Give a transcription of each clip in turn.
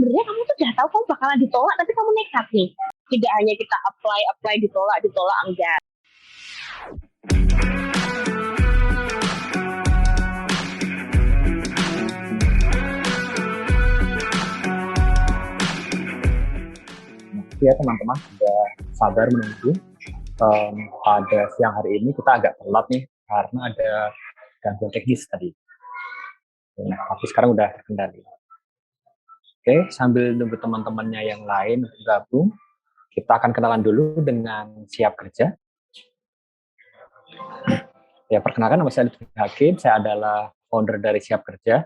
sebenarnya kamu tuh udah tahu kamu bakalan ditolak, tapi kamu nekat nih. Tidak hanya kita apply ditolak, enggak. Ya teman-teman sudah sabar menunggu. Pada siang hari ini kita agak telat nih karena ada gangguan teknis tadi. Nah, tapi sekarang udah terkendali. Oke, sambil nunggu teman-temannya yang lain gabung, kita akan kenalan dulu dengan Siap Kerja. Ya, perkenalkan, nama saya Lutfi Hakim, saya adalah founder dari Siap Kerja.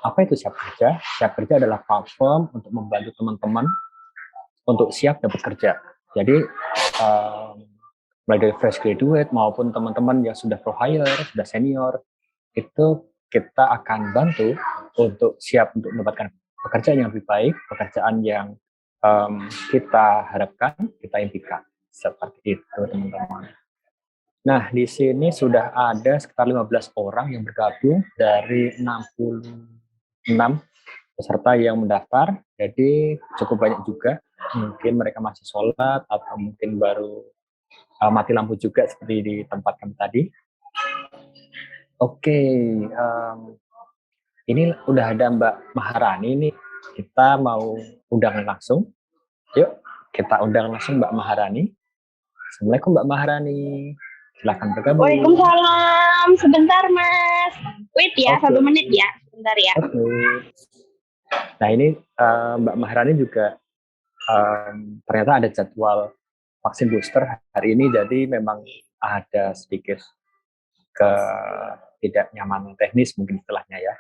Apa itu Siap Kerja? Siap Kerja adalah platform untuk membantu teman-teman untuk siap dapat kerja. Jadi, mulai dari fresh graduate maupun teman-teman yang sudah pro hire, sudah senior, itu kita akan bantu untuk siap untuk mendapatkan pekerjaan yang lebih baik, pekerjaan yang kita harapkan, kita impikan. Seperti itu, teman-teman. Nah, di sini sudah ada sekitar 15 orang yang bergabung dari 66 peserta yang mendaftar, jadi cukup banyak juga. Mungkin mereka masih sholat atau mungkin baru mati lampu juga seperti di tempat kami tadi. Oke, ini udah ada Mbak Maharani nih. Kita mau undang langsung. Yuk, kita undang langsung Mbak Maharani. Assalamualaikum Mbak Maharani. Silahkan bergabung. Waalaikumsalam. Sebentar Mas. Wait ya, 1 menit ya. Sebentar ya. Nah ini Mbak Maharani juga ternyata ada jadwal vaksin booster hari ini, jadi memang ada sedikit ketidaknyamanan teknis mungkin istilahnya ya.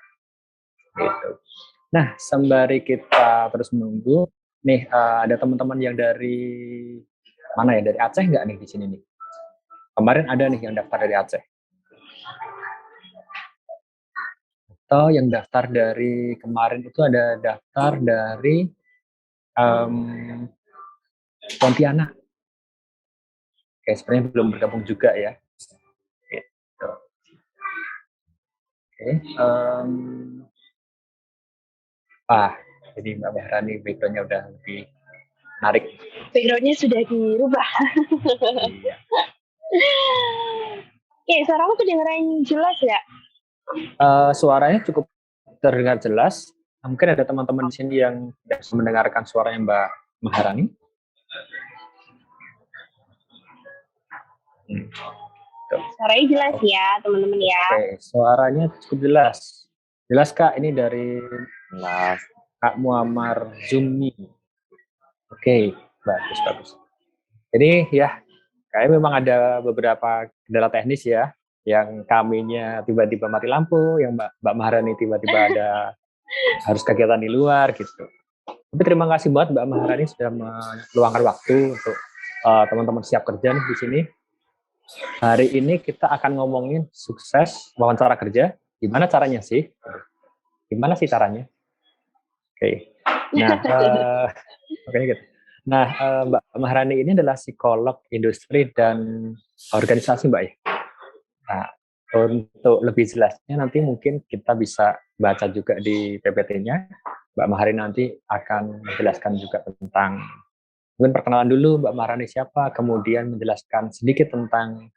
Gitu. Nah, sembari kita terus menunggu, nih ada teman-teman yang dari mana ya? Dari Aceh nggak nih di sini nih? Kemarin ada nih yang daftar dari Aceh. Atau yang daftar dari kemarin itu ada daftar dari Pontianak. Oke, sebenarnya belum bergabung juga ya. Gitu. Oke. Jadi Mbak Maharani background-nya udah lebih menarik. Background-nya sudah dirubah. Iya. Oke, suaraku kedengeran jelas ya? Suaranya cukup terdengar jelas. Mungkin ada teman-teman di sini yang tidak bisa mendengarkan suaranya Mbak Maharani. Suaranya jelas ya, teman-teman ya. Oke, suaranya cukup jelas. Jelas Kak, ini dari Kak Muammar Zumi. Oke, bagus. Jadi ya, kayak memang ada beberapa kendala teknis ya, yang kaminya tiba-tiba mati lampu, yang Mbak Maharani tiba-tiba ada harus kegiatan di luar gitu. Tapi terima kasih buat Mbak Maharani sudah meluangkan waktu untuk teman-teman Siap Kerja nih di sini. Hari ini kita akan ngomongin sukses wawancara kerja. Gimana caranya sih? Gimana sih caranya? Oke. Nah, gitu. Nah, Mbak Maharani ini adalah psikolog industri dan organisasi, Mbak ya. Nah, untuk lebih jelasnya nanti mungkin kita bisa baca juga di PPT-nya. Mbak Maharani nanti akan menjelaskan juga tentang, mungkin perkenalan dulu Mbak Maharani siapa, kemudian menjelaskan sedikit tentang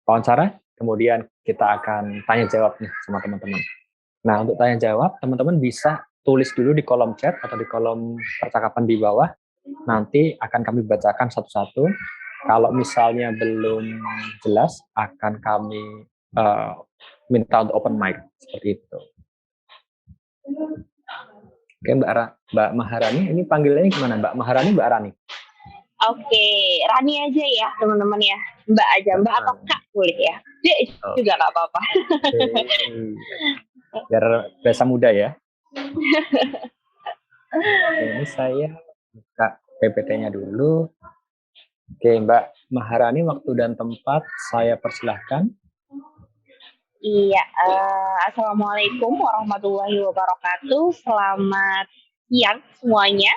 wawancara, kemudian kita akan tanya jawab nih sama teman-teman. Nah, untuk tanya jawab, teman-teman bisa tulis dulu di kolom chat atau di kolom percakapan di bawah. Nanti akan kami bacakan satu-satu. Kalau misalnya belum jelas, akan kami minta untuk open mic seperti itu. Oke, Mbak Maharani, ini panggilannya gimana? Mbak Maharani, Mbak Rani? Oke, Rani aja ya teman-teman ya. Mbak aja, Mbak atau Kak boleh ya. Dia juga nggak apa-apa. Biar biasa muda ya. Oke, ini saya buka PPT-nya dulu. Oke, Mbak Maharani, waktu dan tempat saya persilahkan. Iya, Assalamualaikum warahmatullahi wabarakatuh. Selamat siang semuanya.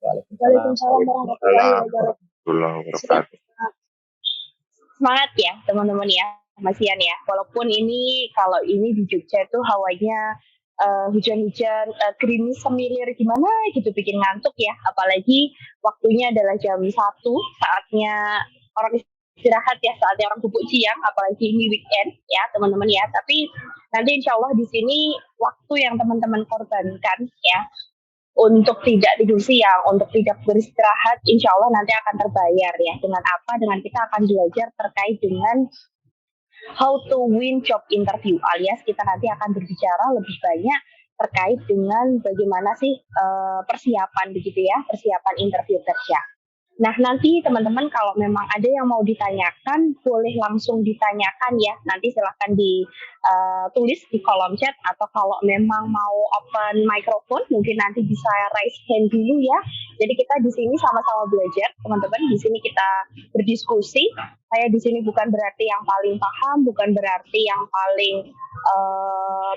Waalaikumsalam warahmatullahi wabarakatuh. Semangat ya teman-teman ya, Mas Ian ya. Walaupun ini kalau ini di Jogja itu hawanya hujan-hujan, gerimis semilir gimana gitu bikin ngantuk ya. Apalagi waktunya adalah jam 1, saatnya orang istirahat ya, saatnya orang bubuk siang, apalagi ini weekend ya teman-teman ya. Tapi nanti insya Allah di sini waktu yang teman-teman korbankan ya untuk tidak tidur siang, untuk tidak beristirahat, insya Allah nanti akan terbayar ya. Dengan apa? Dengan kita akan belajar terkait dengan how to win job interview, alias kita nanti akan berbicara lebih banyak terkait dengan bagaimana sih persiapan begitu ya, persiapan interview kerja. Nah, nanti teman-teman kalau memang ada yang mau ditanyakan, boleh langsung ditanyakan ya. Nanti silahkan ditulis di kolom chat, atau kalau memang mau open microphone, mungkin nanti bisa raise hand dulu ya. Jadi kita di sini sama-sama belajar, teman-teman. Di sini kita berdiskusi. Saya di sini bukan berarti yang paling paham, bukan berarti yang paling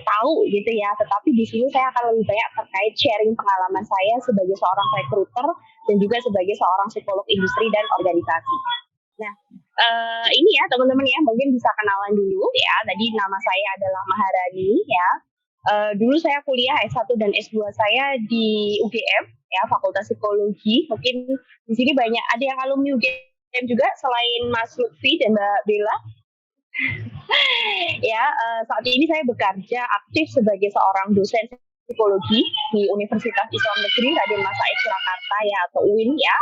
tahu gitu ya. Tetapi di sini saya akan lebih banyak terkait sharing pengalaman saya sebagai seorang recruiter dan juga sebagai seorang psikolog industri dan organisasi. Nah, ini ya teman-teman ya, mungkin bisa kenalan dulu ya. Tadi nama saya adalah Maharani ya. Dulu saya kuliah S1 dan S2 saya di UGM ya, Fakultas Psikologi. Mungkin di sini banyak ada yang alumni UGM juga selain Mas Lutfi dan Mbak Bella. Ya, saat ini saya bekerja aktif sebagai seorang dosen psikologi di Universitas Islam Negeri Raden Mas Said Surakarta ya, atau UIN ya.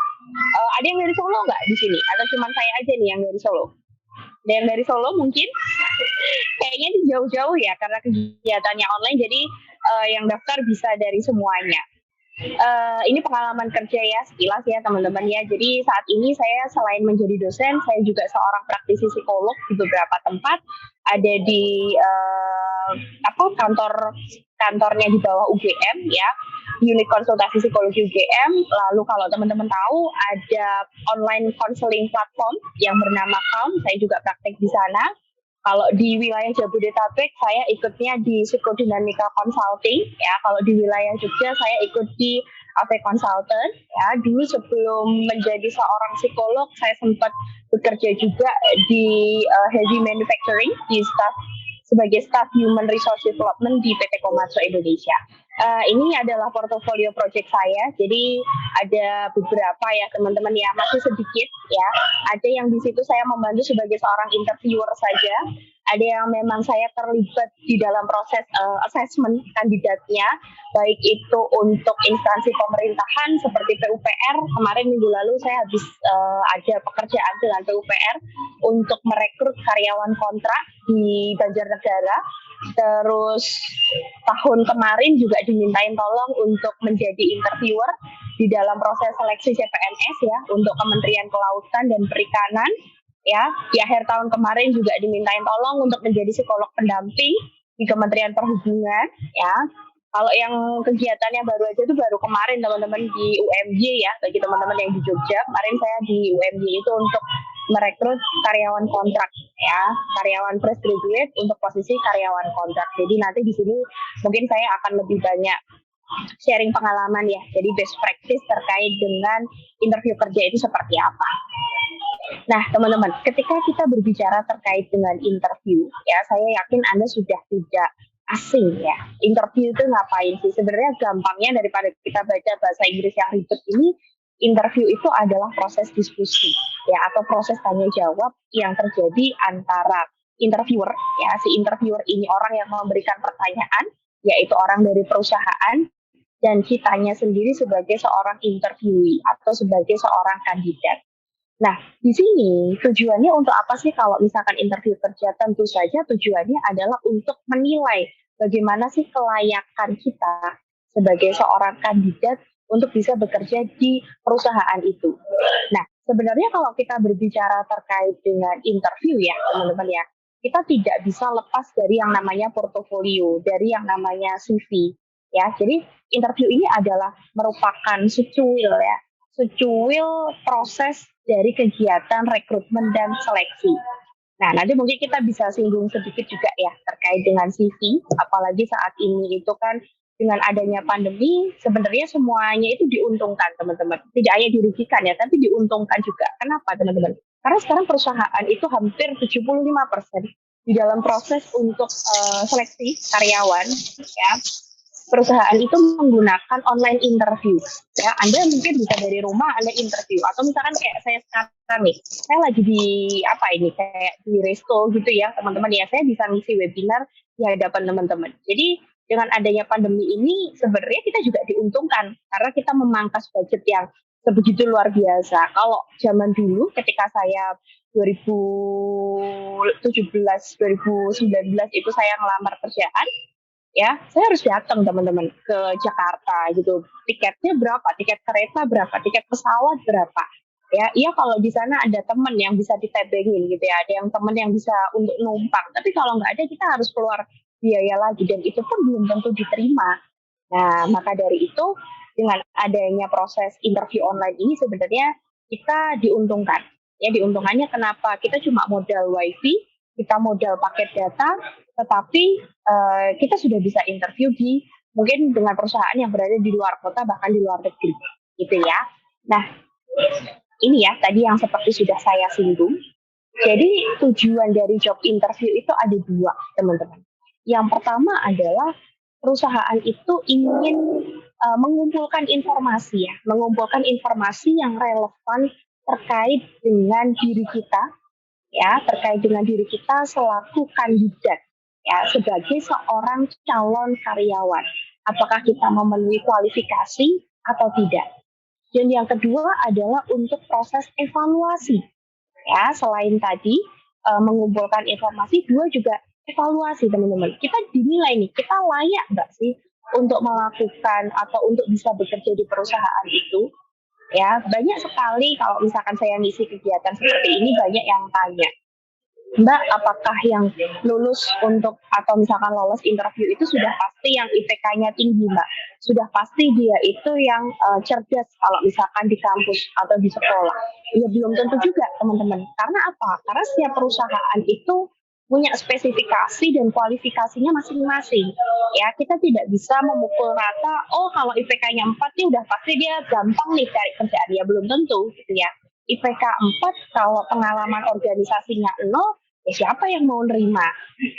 Ada yang dari Solo nggak di sini? Atau cuma saya aja nih yang dari Solo? Ada yang dari Solo mungkin? Kayaknya di jauh-jauh ya, karena kegiatannya online, jadi yang daftar bisa dari semuanya. Ini pengalaman kerja ya, sekilas ya teman-teman ya. Jadi saat ini saya selain menjadi dosen, saya juga seorang praktisi psikolog di beberapa tempat. Ada di kantornya di bawah UGM ya, unit konsultasi psikologi UGM. Lalu kalau teman-teman tahu ada online counseling platform yang bernama Calm, saya juga praktek di sana. Kalau di wilayah Jabodetabek saya ikutnya di Psikodinamika Consulting ya. Kalau di wilayah Jogja saya ikut di AV Consultant ya. Dulu sebelum menjadi seorang psikolog saya sempat bekerja juga di heavy manufacturing di sebagai staff human resource development di PT Komatsu Indonesia. Ini adalah portofolio project saya. Jadi ada beberapa ya teman-teman ya, masih sedikit ya. Ada yang di situ saya membantu sebagai seorang interviewer saja. Ada yang memang saya terlibat di dalam proses assessment kandidatnya, baik itu untuk instansi pemerintahan seperti PUPR. Kemarin minggu lalu saya habis ada pekerjaan dengan PUPR untuk merekrut karyawan kontrak di Banjarnegara. Terus tahun kemarin juga dimintain tolong untuk menjadi interviewer di dalam proses seleksi CPNS ya untuk Kementerian Kelautan dan Perikanan ya. Di akhir tahun kemarin juga dimintain tolong untuk menjadi psikolog pendamping di Kementerian Perhubungan ya. Kalau yang kegiatannya baru aja itu baru kemarin teman-teman di UMJ ya, bagi teman-teman yang di Jogja, kemarin saya di UMJ itu untuk merekrut karyawan kontrak ya, karyawan fresh graduate untuk posisi karyawan kontrak. Jadi nanti di sini mungkin saya akan lebih banyak sharing pengalaman ya, jadi best practice terkait dengan interview kerja itu seperti apa. Nah teman-teman, ketika kita berbicara terkait dengan interview ya, saya yakin Anda sudah tidak asing ya. Interview itu ngapain sih? Sebenarnya gampangnya daripada kita baca bahasa Inggris yang ribet ini, interview itu adalah proses diskusi ya, atau proses tanya jawab yang terjadi antara interviewer ya, si interviewer ini orang yang memberikan pertanyaan, yaitu orang dari perusahaan, dan kitanya sendiri sebagai seorang interviewee atau sebagai seorang kandidat. Nah, di sini tujuannya untuk apa sih kalau misalkan interview kerja? Tentu saja tujuannya adalah untuk menilai bagaimana sih kelayakan kita sebagai seorang kandidat untuk bisa bekerja di perusahaan itu. Nah, sebenarnya kalau kita berbicara terkait dengan interview ya, teman-teman ya, kita tidak bisa lepas dari yang namanya portofolio, dari yang namanya CV ya. Jadi interview ini adalah merupakan secuil ya, secuil proses dari kegiatan rekrutmen dan seleksi. Nah, nanti mungkin kita bisa singgung sedikit juga ya terkait dengan CV, apalagi saat ini itu kan dengan adanya pandemi, sebenarnya semuanya itu diuntungkan teman-teman. Tidak hanya dirugikan ya, tapi diuntungkan juga. Kenapa teman-teman? Karena sekarang perusahaan itu hampir 75% di dalam proses untuk seleksi karyawan ya, perusahaan itu menggunakan online interview. Ya, Anda mungkin bisa dari rumah Anda interview, atau misalkan kayak saya sekarang nih, saya lagi di apa ini kayak di resto gitu ya teman-teman ya, saya bisa ngisi webinar di hadapan teman-teman. Jadi dengan adanya pandemi ini sebenarnya kita juga diuntungkan karena kita memangkas budget yang sebegitu luar biasa. Kalau zaman dulu ketika saya 2017, 2019 itu saya ngelamar kerjaan, ya saya harus datang teman-teman ke Jakarta gitu. Tiketnya berapa, tiket kereta berapa, tiket pesawat berapa, ya iya kalau di sana ada teman yang bisa ditebengin gitu ya, ada yang teman yang bisa untuk numpang, tapi kalau nggak ada kita harus keluar biaya lagi, dan itu pun belum tentu diterima. Nah maka dari itu dengan adanya proses interview online ini sebenarnya kita diuntungkan. Ya diuntungkannya kenapa? Kita cuma modal wifi, kita modal paket data, tetapi kita sudah bisa interview di mungkin dengan perusahaan yang berada di luar kota bahkan di luar negeri, gitu ya. Nah, ini ya tadi yang seperti sudah saya singgung. Jadi tujuan dari job interview itu ada dua, teman-teman. Yang pertama adalah perusahaan itu ingin mengumpulkan informasi ya, mengumpulkan informasi yang relevan terkait dengan diri kita, ya, terkait dengan diri kita selaku kandidat, ya, sebagai seorang calon karyawan. Apakah kita memenuhi kualifikasi atau tidak? Dan yang kedua adalah untuk proses evaluasi. Ya, selain tadi mengumpulkan informasi, dua juga evaluasi teman-teman. Kita dinilai nih, kita layak nggak sih untuk melakukan atau untuk bisa bekerja di perusahaan itu? Ya, banyak sekali kalau misalkan saya ngisi kegiatan seperti ini banyak yang tanya, Mbak, apakah yang lulus untuk atau misalkan lolos interview itu sudah pasti yang IPK-nya tinggi, Mbak? Sudah pasti dia itu yang cerdas kalau misalkan di kampus atau di sekolah? Ya belum tentu juga, teman-teman. Karena apa? Karena setiap perusahaan itu punya spesifikasi dan kualifikasinya masing-masing. Ya, kita tidak bisa memukul rata, oh kalau IPK-nya 4 nih udah pasti dia gampang nih cari kerjaan. Ya belum tentu gitu ya. IPK 4 kalau pengalaman organisasinya 0, ya siapa yang mau nerima,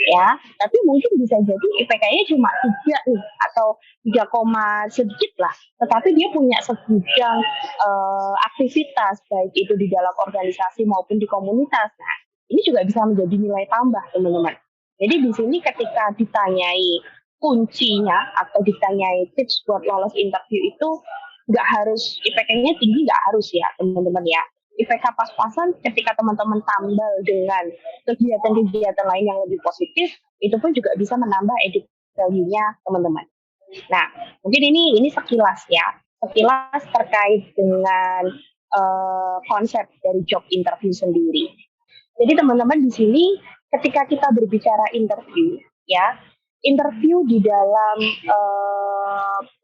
ya. Tapi mungkin bisa jadi IPK-nya cuma 3 nih atau 3, sedikit lah, tetapi dia punya segudang aktivitas baik itu di dalam organisasi maupun di komunitas. Nah, ini juga bisa menjadi nilai tambah, teman-teman. Jadi di sini ketika ditanyai kuncinya atau ditanyai tips buat lolos interview itu nggak harus IPK-nya tinggi, nggak harus ya teman-teman ya. IPK pas-pasan ketika teman-teman tambal dengan kegiatan-kegiatan lain yang lebih positif, itu pun juga bisa menambah added value-nya teman-teman. Nah, mungkin ini sekilas ya, sekilas terkait dengan konsep dari job interview sendiri. Jadi teman-teman di sini ketika kita berbicara interview, ya, interview di dalam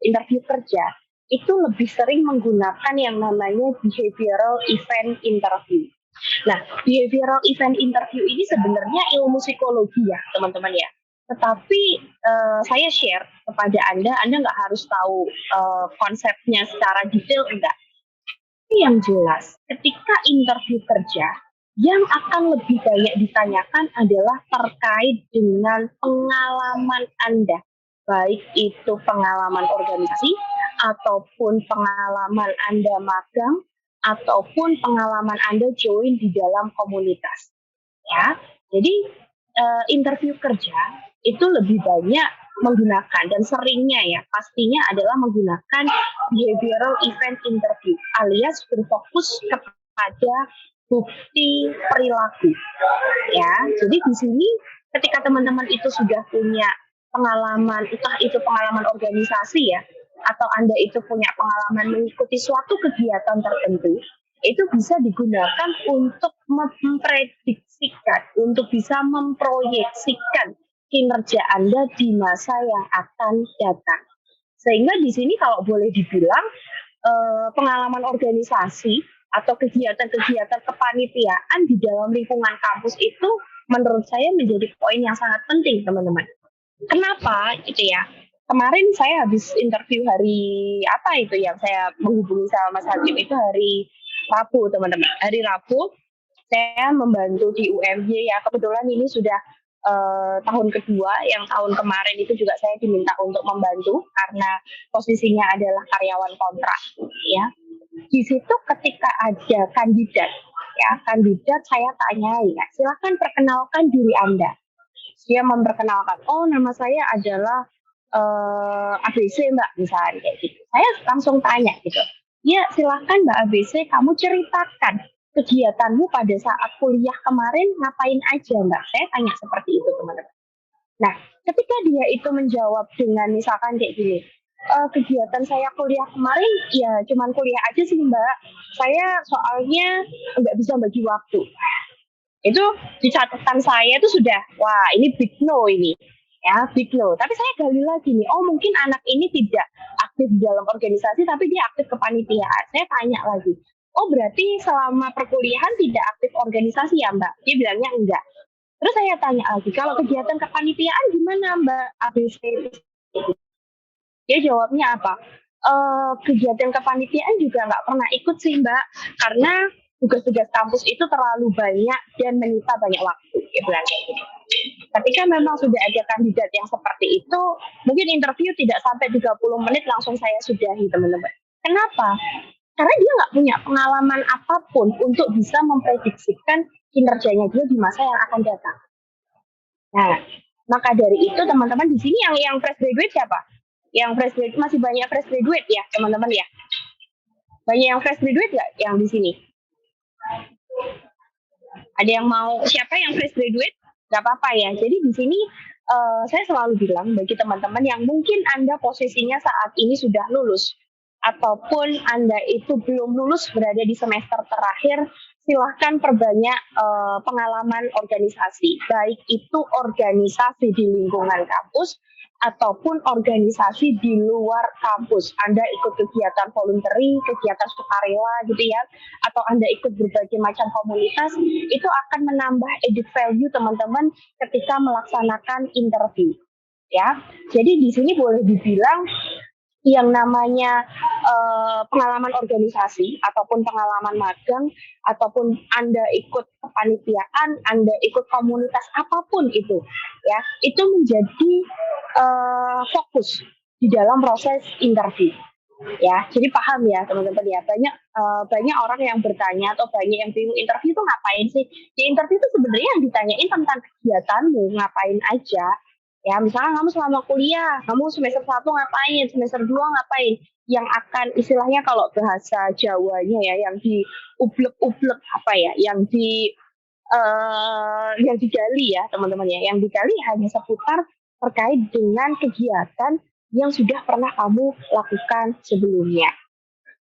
interview kerja itu lebih sering menggunakan yang namanya behavioral event interview. Nah, behavioral event interview ini sebenarnya ilmu psikologi ya, teman-teman ya. Tetapi saya share kepada Anda nggak harus tahu konsepnya secara detail, enggak. Tapi yang jelas, ketika interview kerja, yang akan lebih banyak ditanyakan adalah terkait dengan pengalaman Anda. Baik itu pengalaman organisasi, ataupun pengalaman Anda magang, ataupun pengalaman Anda join di dalam komunitas. Ya, jadi interview kerja itu lebih banyak menggunakan dan seringnya ya pastinya adalah menggunakan behavioral event interview alias berfokus kepada bukti perilaku. Ya, jadi di sini ketika teman-teman itu sudah punya pengalaman, entah itu pengalaman organisasi ya, atau Anda itu punya pengalaman mengikuti suatu kegiatan tertentu, itu bisa digunakan untuk memprediksikan, untuk bisa memproyeksikan kinerja Anda di masa yang akan datang. Sehingga di sini kalau boleh dibilang pengalaman organisasi atau kegiatan-kegiatan kepanitiaan di dalam lingkungan kampus itu menurut saya menjadi poin yang sangat penting, teman-teman. Kenapa gitu ya? Kemarin saya habis interview hari apa itu yang saya menghubungi sama Mas Hakim itu hari Rabu, teman-teman. Hari Rabu saya membantu di UMY ya. Kebetulan ini sudah tahun kedua, yang tahun kemarin itu juga saya diminta untuk membantu karena posisinya adalah karyawan kontrak, ya. Di situ ketika ada kandidat saya tanyai, ya, silakan perkenalkan diri Anda. Dia memperkenalkan, oh nama saya adalah ABC Mbak, misalnya kayak gitu. Saya langsung tanya gitu, ya silakan Mbak ABC, kamu ceritakan kegiatanmu pada saat kuliah kemarin ngapain aja Mbak? Saya tanya seperti itu teman-teman. Nah, ketika dia itu menjawab dengan misalkan kayak gini, kegiatan saya kuliah kemarin ya cuman kuliah aja sih Mbak. Saya soalnya nggak bisa bagi waktu. Itu di catatan saya itu sudah, wah ini big no ini. Ya, big no. Tapi saya gali lagi nih, oh mungkin anak ini tidak aktif di dalam organisasi, tapi dia aktif kepanitiaan. Saya tanya lagi, oh berarti selama perkuliahan tidak aktif organisasi ya Mbak? Dia bilangnya enggak. Terus saya tanya lagi, kalau kegiatan kepanitiaan gimana Mbak ABC? Dia jawabnya apa? Kegiatan kepanitiaan juga nggak pernah ikut sih Mbak, karena tugas-tugas kampus itu terlalu banyak dan menyita banyak waktu. Ya bilang kayak gitu. Ketika memang sudah ada kandidat yang seperti itu, mungkin interview tidak sampai 30 menit langsung saya sudahi teman-teman. Kenapa? Karena dia nggak punya pengalaman apapun untuk bisa memprediksikan kinerjanya dia di masa yang akan datang. Nah, maka dari itu teman-teman di sini yang fresh graduate siapa? Yang fresh graduate masih banyak fresh graduate ya teman-teman ya. Banyak yang fresh graduate nggak yang di sini? Ada yang mau siapa yang fresh graduate? Gak apa-apa ya. Jadi di sini saya selalu bilang bagi teman-teman yang mungkin Anda posisinya saat ini sudah lulus ataupun Anda itu belum lulus berada di semester terakhir, silahkan perbanyak pengalaman organisasi, baik itu organisasi di lingkungan kampus ataupun organisasi di luar kampus. Anda ikut kegiatan voluntary, kegiatan sukarela gitu ya, atau Anda ikut berbagai macam komunitas, itu akan menambah added value teman-teman ketika melaksanakan interview. Ya, jadi di sini boleh dibilang yang namanya pengalaman organisasi ataupun pengalaman magang ataupun Anda ikut kepanitiaan, Anda ikut komunitas apapun itu, ya, itu menjadi fokus di dalam proses interview. Ya, jadi paham ya teman-teman ya, banyak orang yang bertanya atau banyak yang bingung interview itu ngapain sih? Di interview itu sebenarnya yang ditanyain tentang kegiatanmu, ngapain aja. Ya, misalnya kamu selama kuliah, kamu semester 1 ngapain, semester 2 ngapain, yang akan istilahnya kalau bahasa Jawanya ya, yang diublek-ublek apa ya, yang digali ya teman-teman ya, yang digali hanya seputar terkait dengan kegiatan yang sudah pernah kamu lakukan sebelumnya,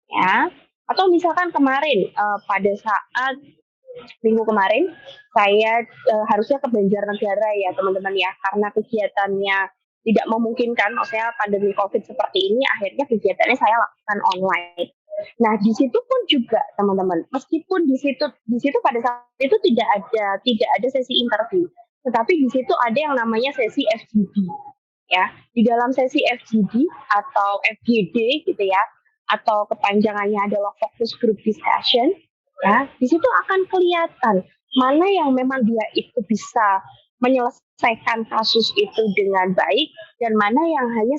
ya. Atau misalkan kemarin pada saat minggu kemarin saya harusnya ke Banjarnegara ya teman-teman ya, karena kegiatannya tidak memungkinkan, maksudnya pandemi COVID seperti ini, akhirnya kegiatannya saya lakukan online. Nah di situ pun juga teman-teman, meskipun di situ pada saat itu tidak ada sesi interview, tetapi di situ ada yang namanya sesi FGD. Ya, di dalam sesi FGD atau FGD gitu ya, atau kepanjangannya adalah Focus Group Discussion, ya, di situ akan kelihatan mana yang memang dia itu bisa menyelesaikan kasus itu dengan baik dan mana yang hanya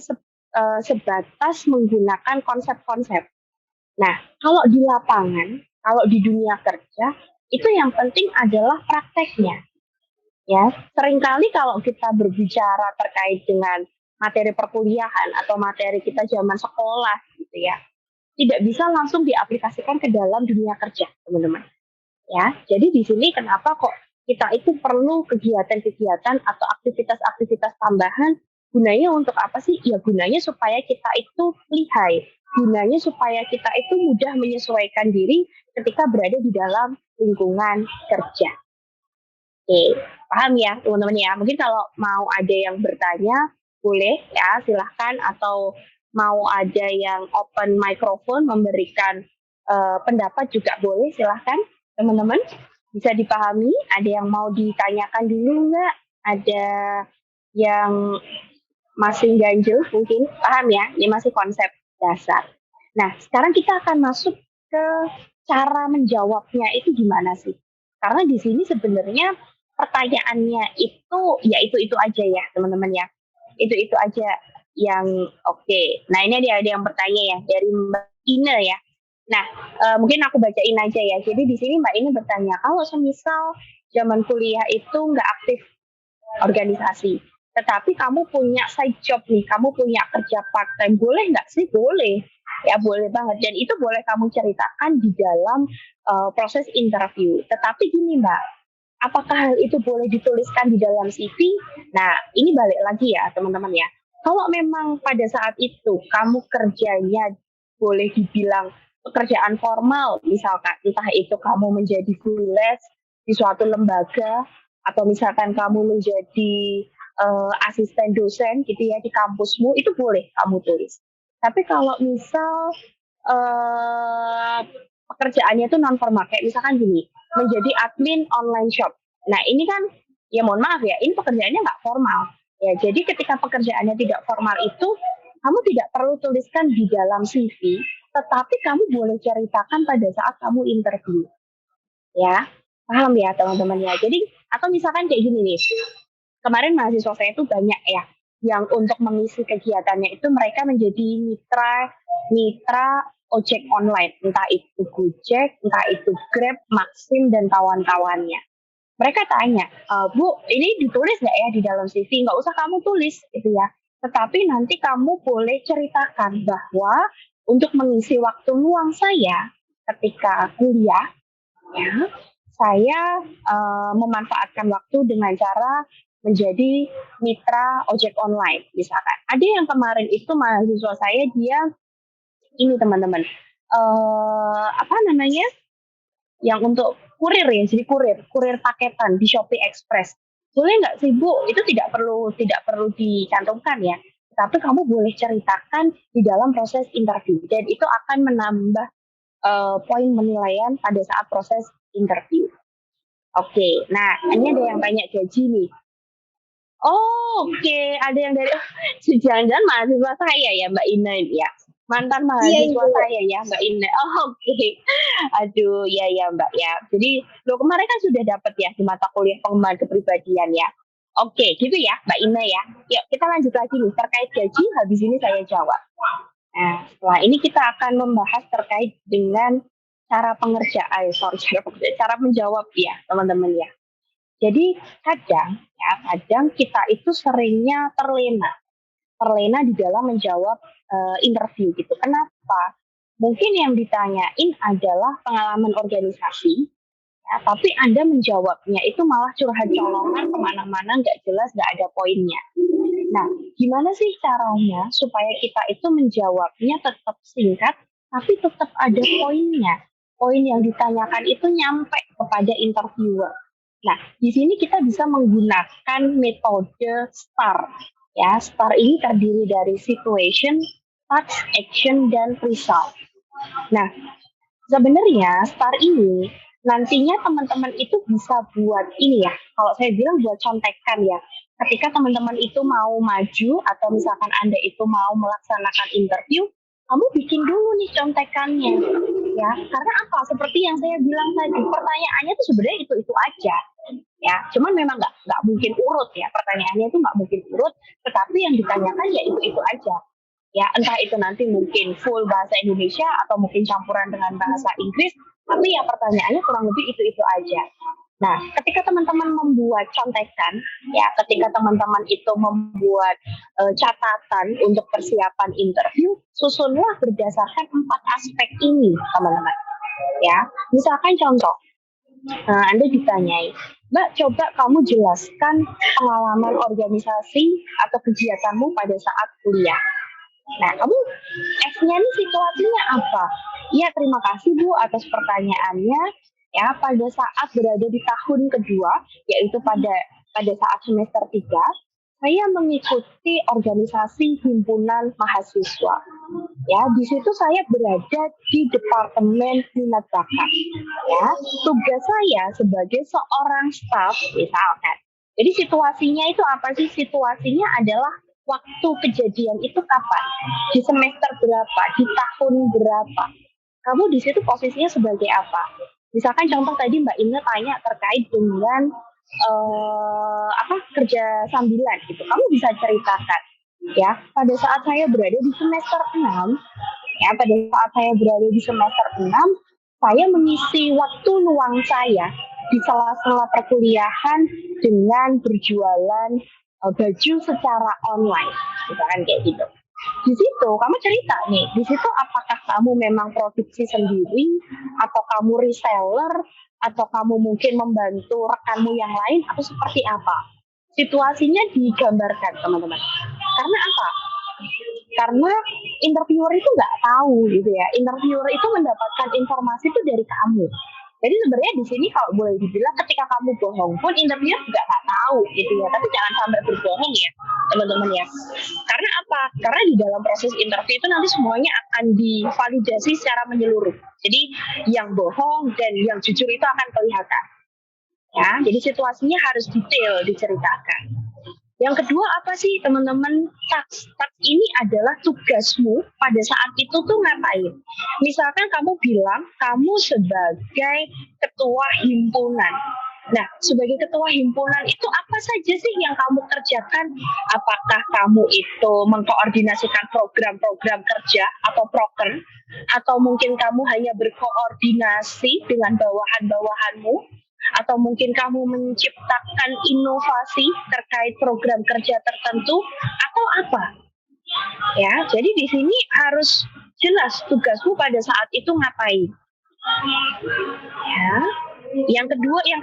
sebatas menggunakan konsep-konsep. Nah, kalau di lapangan, kalau di dunia kerja, itu yang penting adalah prakteknya. Ya, seringkali kalau kita berbicara terkait dengan materi perkuliahan atau materi kita zaman sekolah gitu ya, tidak bisa langsung diaplikasikan ke dalam dunia kerja, teman-teman. Ya, jadi di sini kenapa kok kita itu perlu kegiatan-kegiatan atau aktivitas-aktivitas tambahan? Gunanya untuk apa sih? Ya gunanya supaya kita itu lihai, gunanya supaya kita itu mudah menyesuaikan diri ketika berada di dalam lingkungan kerja. Oke, paham ya teman-teman ya. Mungkin kalau mau ada yang bertanya, boleh ya silahkan, atau mau ada yang open microphone memberikan pendapat juga boleh, silahkan teman-teman. Bisa dipahami, ada yang mau ditanyakan dulu nggak? Ada yang masih ganjel mungkin, paham ya, ini masih konsep dasar. Nah, sekarang kita akan masuk ke cara menjawabnya itu gimana sih? Karena di sini sebenarnya pertanyaannya itu ya itu aja ya teman-teman ya. Itu aja yang oke. Nah ini ada yang bertanya ya dari Mbak Ina ya. Nah mungkin aku bacain aja ya. Jadi di sini Mbak Ina bertanya, kalau semisal zaman kuliah itu nggak aktif organisasi, tetapi kamu punya side job nih, kamu punya kerja part time, boleh nggak sih? Boleh, ya boleh banget. Dan itu boleh kamu ceritakan di dalam proses interview. Tetapi gini Mbak, apakah hal itu boleh dituliskan di dalam CV? Nah, ini balik lagi ya teman-teman ya. Kalau memang pada saat itu kamu kerjanya boleh dibilang pekerjaan formal, misalkan entah itu kamu menjadi freelance di suatu lembaga, atau misalkan kamu menjadi asisten dosen gitu ya di kampusmu, itu boleh kamu tulis. Tapi kalau misal pekerjaannya itu non formal, kayak misalkan gini, menjadi admin online shop. Nah ini kan ya mohon maaf ya, ini pekerjaannya nggak formal. Ya jadi ketika pekerjaannya tidak formal itu, kamu tidak perlu tuliskan di dalam CV, tetapi kamu boleh ceritakan pada saat kamu interview. Ya, paham ya teman-teman ya. Jadi atau misalkan kayak gini nih, kemarin mahasiswa saya itu banyak ya yang untuk mengisi kegiatannya itu mereka menjadi mitra ojek online, entah itu Gojek, entah itu Grab, Maxim dan kawan-kawannya. Mereka tanya, Bu, ini ditulis nggak ya di dalam CV? Nggak usah kamu tulis gitu ya. Tetapi nanti kamu boleh ceritakan bahwa untuk mengisi waktu luang saya ketika kuliah, ya, saya memanfaatkan waktu dengan cara menjadi mitra ojek online misalkan. Ada yang kemarin itu mahasiswa saya, dia ini teman-teman apa namanya, yang untuk kurir ya, jadi kurir paketan di Shopee Express. Boleh nggak sih Bu? Itu tidak perlu dicantumkan ya, tapi kamu boleh ceritakan di dalam proses interview dan itu akan menambah poin penilaian pada saat proses interview. Oke, nah ini ada yang tanya gaji nih. Oh, oke, ada yang dari jangan-jangan mahasiswa saya ya Mbak Ina ya, mantan mahasiswa saya ya Mbak Ina. Oh, oke. Aduh, ya Mbak ya. Jadi lo kemarin kan sudah dapat ya di mata kuliah pengembangan kepribadian ya. Oke, gitu ya Mbak Ina ya. Yuk kita lanjut lagi nih terkait gaji. Habis ini saya jawab. Nah, setelah ini kita akan membahas terkait dengan cara pengerjaan, cara menjawab ya teman-teman ya. Jadi kadang kita itu seringnya terlena di dalam menjawab interview gitu. Kenapa? Mungkin yang ditanyain adalah pengalaman organisasi, ya, tapi Anda menjawabnya itu malah curhat colongan kemana-mana, nggak jelas, nggak ada poinnya. Nah, gimana sih caranya supaya kita itu menjawabnya tetap singkat, tapi tetap ada poinnya? Poin yang ditanyakan itu nyampe kepada interviewer. Nah, di sini kita bisa menggunakan metode STAR. Ya, STAR ini terdiri dari situation, task, action, dan result. Nah, sebenarnya STAR ini nantinya teman-teman itu bisa buat ini ya, kalau saya bilang buat contekan ya. Ketika teman-teman itu mau maju atau misalkan Anda itu mau melaksanakan interview, kamu bikin dulu nih contekannya. Ya, karena apa? Seperti yang saya bilang tadi, pertanyaannya itu sebenarnya itu aja. Ya, cuman memang nggak mungkin urut ya, pertanyaannya itu nggak mungkin urut, tetapi yang ditanyakan ya itu aja. Ya, entah itu nanti mungkin full bahasa Indonesia atau mungkin campuran dengan bahasa Inggris, tapi ya pertanyaannya kurang lebih itu aja. Nah, ketika teman-teman membuat contekan, ya, ketika teman-teman itu membuat catatan untuk persiapan interview, susunlah berdasarkan 4 aspek ini, teman-teman. Ya, misalkan contoh, Anda ditanyai, Mbak, coba kamu jelaskan pengalaman organisasi atau kegiatanmu pada saat kuliah. Nah, kamu X-nya ini situasinya apa? Iya, terima kasih Bu atas pertanyaannya. Ya, pada saat berada di tahun kedua, yaitu pada saat semester 3, saya mengikuti organisasi himpunan mahasiswa. Ya, di situ saya berada di departemen minat bakat. Ya, tugas saya sebagai seorang staf misalkan. Jadi situasinya itu apa sih? Situasinya adalah waktu kejadian itu kapan? Di semester berapa? Di tahun berapa? Kamu di situ posisinya sebagai apa? Misalkan contoh tadi Mbak Ina tanya terkait dengan kerja sambilan gitu. Kamu bisa ceritakan ya, pada saat saya berada di semester 6, ya pada saat saya berada di semester 6, saya mengisi waktu luang saya di sela-sela perkuliahan dengan berjualan baju secara online, misalkan kayak gitu. Di situ kamu cerita nih, di situ apakah kamu memang produksi sendiri, atau kamu reseller, atau kamu mungkin membantu rekanmu yang lain, atau seperti apa? Situasinya digambarkan, teman-teman. Karena apa? Karena interviewer itu nggak tahu gitu ya. Interviewer itu mendapatkan informasi itu dari kamu. Jadi sebenarnya di sini kalau boleh dibilang ketika kamu bohong pun interviewer juga nggak tahu gitu ya. Tapi jangan sampai berbohong ya teman-teman ya. Karena apa? Karena di dalam proses interview itu nanti semuanya akan divalidasi secara menyeluruh. Jadi yang bohong dan yang jujur itu akan kelihatan. Ya, jadi situasinya harus detail diceritakan. Yang kedua apa sih teman-teman? Task ini adalah tugasmu pada saat itu tuh ngapain? Misalkan kamu bilang kamu sebagai ketua himpunan. Nah, sebagai ketua himpunan itu apa saja sih yang kamu kerjakan? Apakah kamu itu mengkoordinasikan program-program kerja atau proker? Atau mungkin kamu hanya berkoordinasi dengan bawahan-bawahanmu? Atau mungkin kamu menciptakan inovasi terkait program kerja tertentu atau apa? Ya, jadi di sini harus jelas tugasmu pada saat itu ngapain. Ya. Yang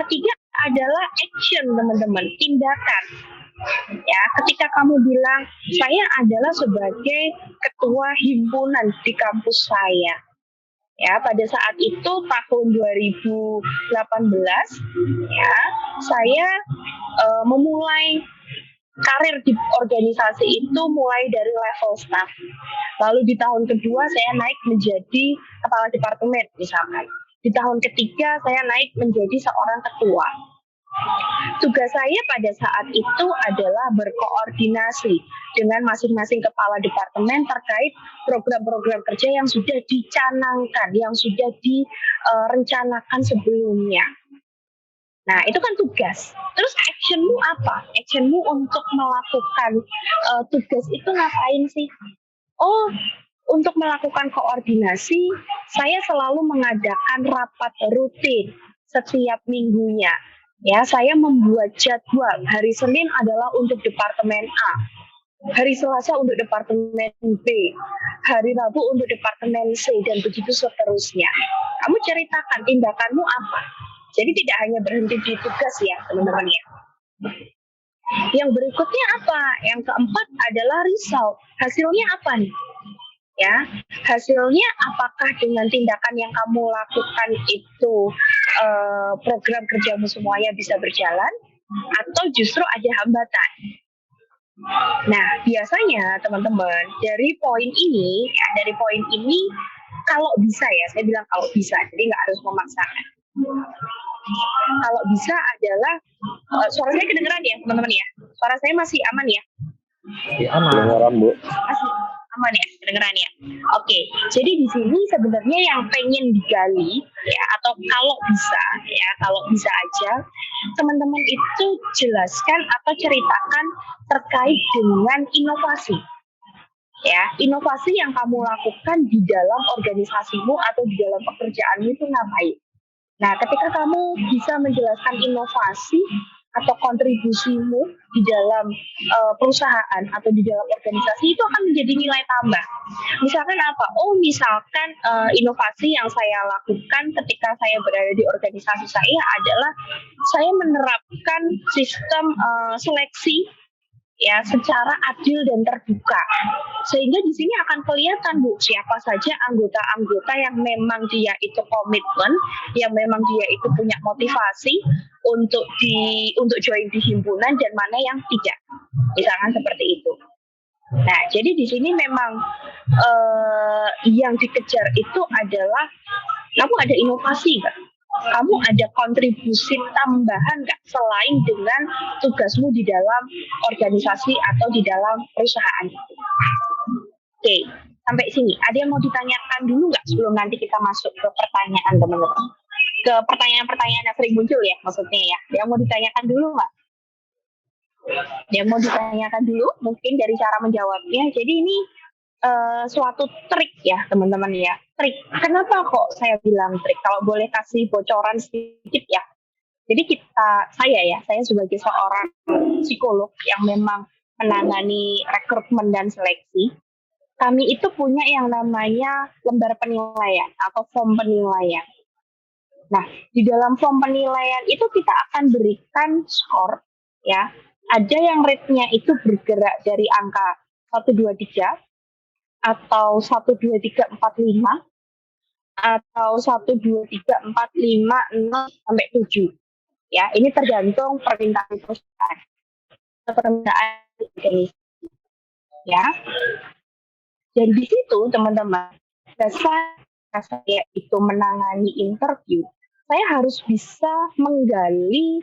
ketiga adalah action, teman-teman, tindakan. Ya, ketika kamu bilang saya adalah sebagai ketua himpunan di kampus saya. Ya, pada saat itu tahun 2018 ya, saya memulai karir di organisasi itu mulai dari level staff. Lalu di tahun kedua saya naik menjadi kepala departemen misalkan. Di tahun ketiga saya naik menjadi seorang ketua. Tugas saya pada saat itu adalah berkoordinasi dengan masing-masing kepala departemen terkait program-program kerja yang sudah dicanangkan, yang sudah direncanakan sebelumnya. Nah, itu kan tugas. Terus actionmu apa? Actionmu untuk melakukan tugas itu ngapain sih? Oh, untuk melakukan koordinasi, saya selalu mengadakan rapat rutin setiap minggunya. Ya, saya membuat jadwal. Hari Senin adalah untuk departemen A, hari Selasa untuk departemen B, hari Rabu untuk departemen C, dan begitu seterusnya. Kamu ceritakan tindakanmu apa. Jadi tidak hanya berhenti di tugas ya, teman-teman ya. Yang berikutnya apa? Yang keempat adalah result. Hasilnya apa nih? Ya, hasilnya apakah dengan tindakan yang kamu lakukan itu program kerjamu semuanya bisa berjalan atau justru ada hambatan? Nah, biasanya teman-teman dari poin ini kalau bisa ya, saya bilang kalau bisa, jadi nggak harus memaksakan. Kalau bisa adalah suara saya kedengeran ya teman-teman ya? Suara saya masih aman ya? Ya, aman, Bu. Masih aman ya, kedengeran ya. Oke, jadi di sini sebenarnya yang pengen digali ya, atau kalau bisa aja teman-teman itu jelaskan atau ceritakan terkait dengan inovasi. Ya, inovasi yang kamu lakukan di dalam organisasimu atau di dalam pekerjaanmu itu ngapain? Nah, ketika kamu bisa menjelaskan inovasi atau kontribusimu di dalam perusahaan atau di dalam organisasi, itu akan menjadi nilai tambah. Misalkan apa? Oh, misalkan inovasi yang saya lakukan ketika saya berada di organisasi saya adalah saya menerapkan sistem seleksi ya secara adil dan terbuka, sehingga di sini akan kelihatan Bu siapa saja anggota-anggota yang memang dia itu komitmen, yang memang dia itu punya motivasi untuk join di himpunan dan mana yang tidak, misalkan seperti itu. Nah, jadi di sini memang yang dikejar itu adalah kamu ada inovasi nggak? Kamu ada kontribusi tambahan nggak selain dengan tugasmu di dalam organisasi atau di dalam perusahaan itu? Oke, sampai sini. Ada yang mau ditanyakan dulu nggak sebelum nanti kita masuk ke pertanyaan teman-teman? ke pertanyaan-pertanyaan yang sering muncul ya, maksudnya ya. Yang mau ditanyakan dulu nggak? Yang mau ditanyakan dulu mungkin dari cara menjawabnya. Jadi ini suatu trik ya teman-teman ya. Trik. Kenapa kok saya bilang trik? Kalau boleh kasih bocoran sedikit ya. Jadi saya sebagai seorang psikolog yang memang menangani rekrutmen dan seleksi, kami itu punya yang namanya lembar penilaian atau form penilaian. Nah, di dalam form penilaian itu kita akan berikan skor ya. Ada yang rate-nya itu bergerak dari angka 1 2 3 atau 1 2 3 4 5 atau 1 2 3 4 5 6 sampai 7. Ya, ini tergantung permintaan perusahaan. Permintaan organisasi. Ya. Dan di situ teman-teman, dasar saya itu menangani interview, saya harus bisa menggali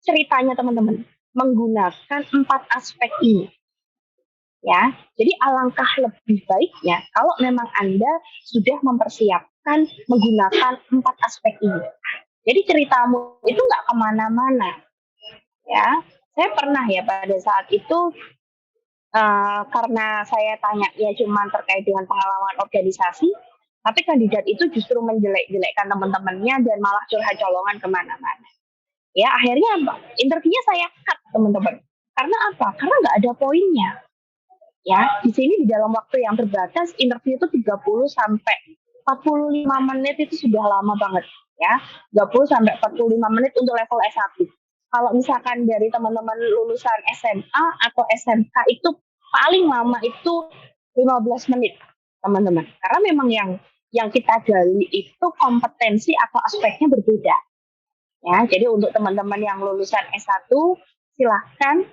ceritanya teman-teman menggunakan 4 aspek ini. Ya, jadi alangkah lebih baiknya kalau memang Anda sudah mempersiapkan menggunakan 4 aspek ini. Jadi ceritamu itu nggak kemana-mana. Ya, saya pernah ya pada saat itu karena saya tanya ya cuma terkait dengan pengalaman organisasi, tapi kandidat itu justru menjelek-jelekkan teman-temannya dan malah curhat colongan kemana-mana. Ya akhirnya apa? Interviewnya saya cut teman-teman. Karena apa? Karena nggak ada poinnya. Ya, di sini di dalam waktu yang terbatas, interview itu 30 sampai 45 menit itu sudah lama banget. Ya, 30 sampai 45 menit untuk level S1. Kalau misalkan dari teman-teman lulusan SMA atau SMK itu paling lama itu 15 menit, teman-teman. Karena memang yang kita gali itu kompetensi atau aspeknya berbeda. Ya, jadi untuk teman-teman yang lulusan S1 silahkan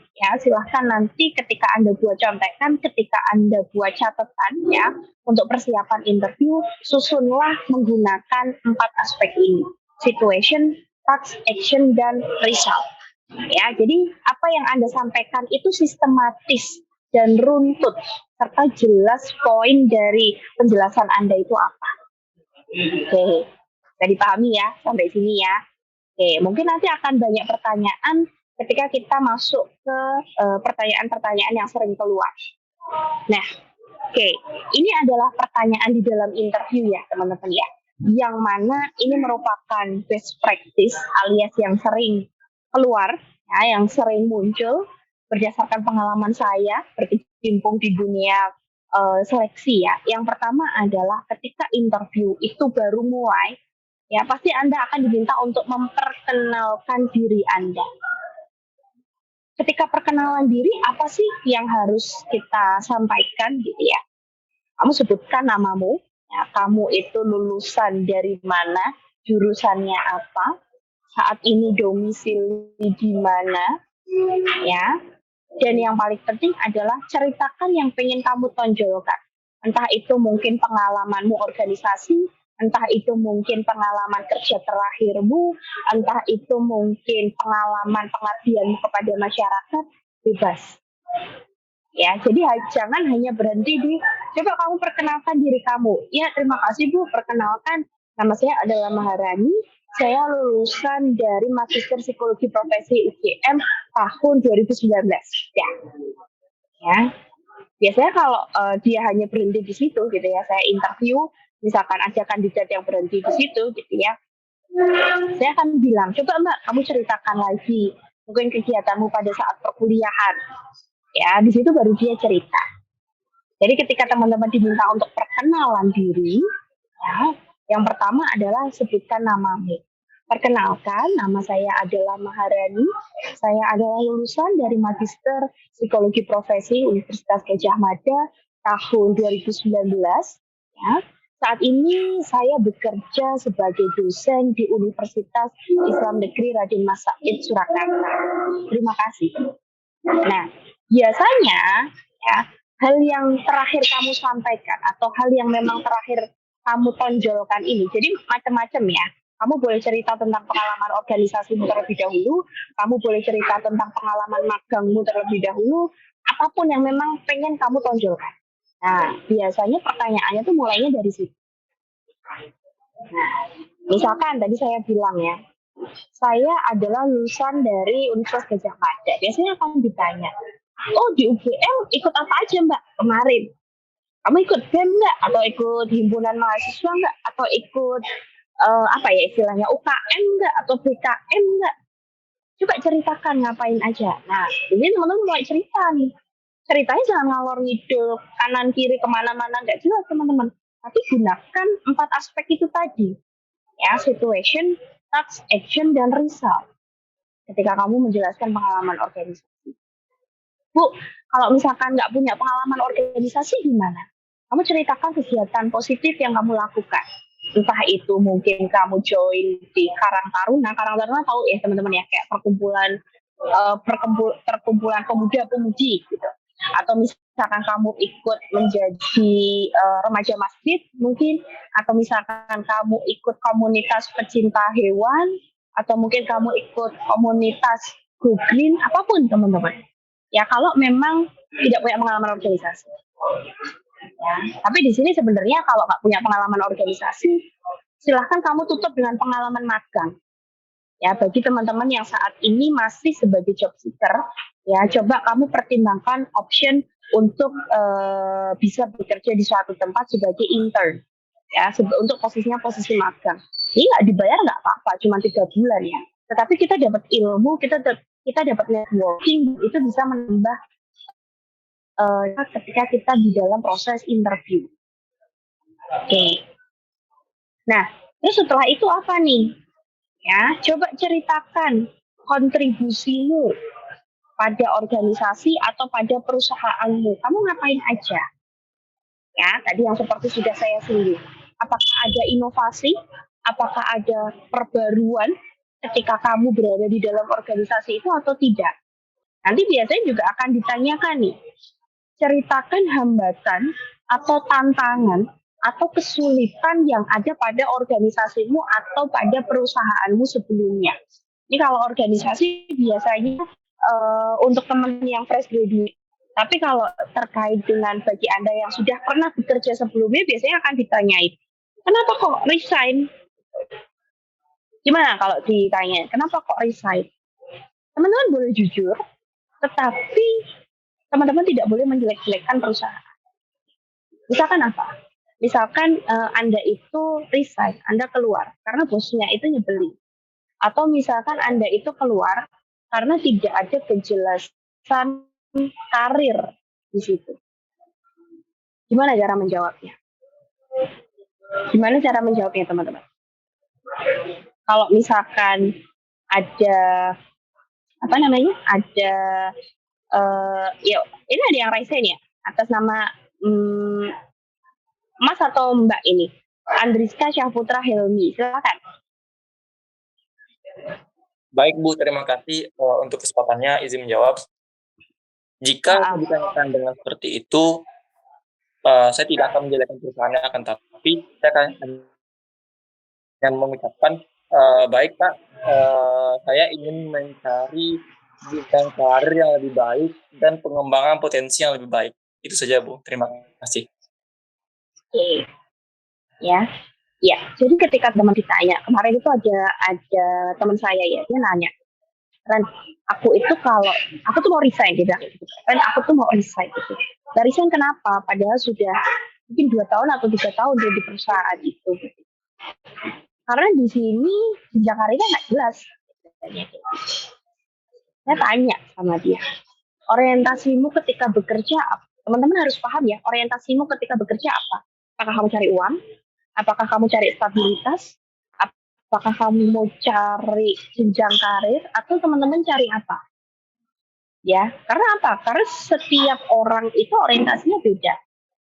nanti ketika Anda buat contekan, ketika Anda buat catatan ya untuk persiapan interview, susunlah menggunakan 4 aspek ini: situation, task, action, dan result. Ya, jadi apa yang Anda sampaikan itu sistematis dan runtut serta jelas poin dari penjelasan Anda itu apa. Oke, bisa dipahami ya sampai sini ya. Oke, mungkin nanti akan banyak pertanyaan ketika kita masuk ke pertanyaan-pertanyaan yang sering keluar. Nah, oke, ini adalah pertanyaan di dalam interview ya teman-teman ya, yang mana ini merupakan best practice alias yang sering keluar, ya, yang sering muncul berdasarkan pengalaman saya berkecimpung di dunia seleksi ya. Yang pertama adalah ketika interview itu baru mulai, ya pasti Anda akan diminta untuk memperkenalkan diri Anda. Ketika perkenalan diri, apa sih yang harus kita sampaikan gitu ya? Kamu sebutkan namamu, ya, kamu itu lulusan dari mana, jurusannya apa, saat ini domisili di mana, ya. Dan yang paling penting adalah ceritakan yang pengen kamu tonjolkan. Entah itu mungkin pengalamanmu organisasi, entah itu mungkin pengalaman kerja terakhirmu, entah itu mungkin pengalaman pengabdianmu kepada masyarakat, bebas. Ya, jadi jangan hanya berhenti di coba kamu perkenalkan diri kamu. Ya, terima kasih Bu, perkenalkan nama saya adalah Maharani. Saya lulusan dari Magister Psikologi Profesi UGM tahun 2019. Ya. Biasanya kalau dia hanya berhenti di situ gitu ya, saya interview, misalkan ada kandidat yang berhenti di situ gitu ya, saya akan bilang, coba Mbak, kamu ceritakan lagi mungkin kegiatanmu pada saat perkuliahan. Ya, di situ baru dia cerita. Jadi ketika teman-teman diminta untuk perkenalan diri, ya, yang pertama adalah sebutkan namamu. Perkenalkan, nama saya adalah Maharani. Saya adalah lulusan dari Magister Psikologi Profesi Universitas Gadjah Mada tahun 2019. Ya. Saat ini saya bekerja sebagai dosen di Universitas Islam Negeri Raden Mas Said Surakarta. Terima kasih. Nah, biasanya ya, hal yang terakhir kamu sampaikan atau hal yang memang terakhir kamu tonjolkan ini, jadi macam-macam ya. Kamu boleh cerita tentang pengalaman organisasimu terlebih dahulu, kamu boleh cerita tentang pengalaman magangmu terlebih dahulu, apapun yang memang pengen kamu tonjolkan. Nah, biasanya pertanyaannya tuh mulainya dari situ. Nah, misalkan tadi saya bilang ya, saya adalah lulusan dari Universitas Gadjah Mada. Biasanya akan ditanya, oh di UGM ikut apa aja Mbak kemarin? Kamu ikut BEM nggak? Atau ikut himpunan mahasiswa nggak? Atau ikut apa ya istilahnya UKM nggak? Atau BKM nggak? Coba ceritakan ngapain aja. Nah, jadi teman-teman mulai cerita nih. Ceritanya jangan ngalor ngidul kanan kiri kemana-mana nggak jelas teman-teman. Tapi gunakan 4 aspek itu tadi. Ya, situation, task, action, dan result. Ketika kamu menjelaskan pengalaman organisasi. Bu, kalau misalkan nggak punya pengalaman organisasi gimana? Kamu ceritakan kegiatan positif yang kamu lakukan. Entah itu mungkin kamu join di Karang Taruna. Karang Taruna tahu ya teman-teman ya, kayak perkumpulan pemuda-pemudi gitu. Atau misalkan kamu ikut menjadi remaja masjid mungkin, atau misalkan kamu ikut komunitas pecinta hewan, atau mungkin kamu ikut komunitas Go Green, apapun teman-teman. Ya kalau memang tidak punya pengalaman organisasi. Ya, tapi di sini sebenarnya kalau nggak punya pengalaman organisasi, silahkan kamu tutup dengan pengalaman magang. Ya, bagi teman-teman yang saat ini masih sebagai job seeker, ya coba kamu pertimbangkan option untuk bisa bekerja di suatu tempat sebagai intern. Ya, untuk posisinya posisi magang. Ini nggak dibayar nggak apa-apa, cuma 3 bulan ya. Tetapi kita dapat ilmu, kita dapat networking, itu bisa menambah ketika kita di dalam proses interview. Oke. Nah, terus setelah itu apa nih? Ya, coba ceritakan kontribusimu pada organisasi atau pada perusahaanmu. Kamu ngapain aja? Ya, tadi yang seperti sudah saya singgung. Apakah ada inovasi? Apakah ada perbaruan ketika kamu berada di dalam organisasi itu atau tidak? Nanti biasanya juga akan ditanyakan nih, ceritakan hambatan atau tantangan atau kesulitan yang ada pada organisasimu atau pada perusahaanmu sebelumnya. Ini kalau organisasi biasanya untuk teman yang fresh graduate. Tapi kalau terkait dengan bagi Anda yang sudah pernah bekerja sebelumnya, biasanya akan ditanyain, kenapa kok resign? Gimana kalau ditanya, kenapa kok resign? Teman-teman boleh jujur, tetapi teman-teman tidak boleh menjelek-jelekkan perusahaan. Misalkan apa? Misalkan Anda itu resign, Anda keluar karena bosnya itu nyebelin. Atau misalkan Anda itu keluar karena tidak ada kejelasan karir di situ. Gimana cara menjawabnya? Gimana cara menjawabnya teman-teman? Kalau misalkan ada apa namanya? Ada ya ini ada yang resign ya atas nama Mas atau Mbak ini, Andriska Syahputra Helmi, silakan. Baik Bu, terima kasih untuk kesempatannya, izin menjawab. Jika ditanyakan dengan seperti itu, saya tidak akan menjelekkan perusahaannya, akan tapi saya akan mengucapkan, baik Pak, saya ingin mencari bidang karir yang lebih baik dan pengembangan potensi yang lebih baik. Itu saja Bu, terima kasih. Oke, ya. Ya, jadi ketika teman ditanya, kemarin itu ada teman saya ya, dia nanya, Ren, aku tuh mau resign gitu, Ren, aku tuh mau resign gitu. Nah, resign kenapa? Padahal sudah mungkin 2 tahun atau 3 tahun dia di perusahaan itu. Gitu. Karena di sini jenjang karirnya nggak jelas. Saya tanya sama dia, orientasimu ketika bekerja, teman-teman harus paham ya, orientasimu ketika bekerja apa? Apakah kamu cari uang? Apakah kamu cari stabilitas? Apakah kamu mau cari jenjang karir? Atau teman-teman cari apa? Ya, karena apa? Karena setiap orang itu orientasinya beda.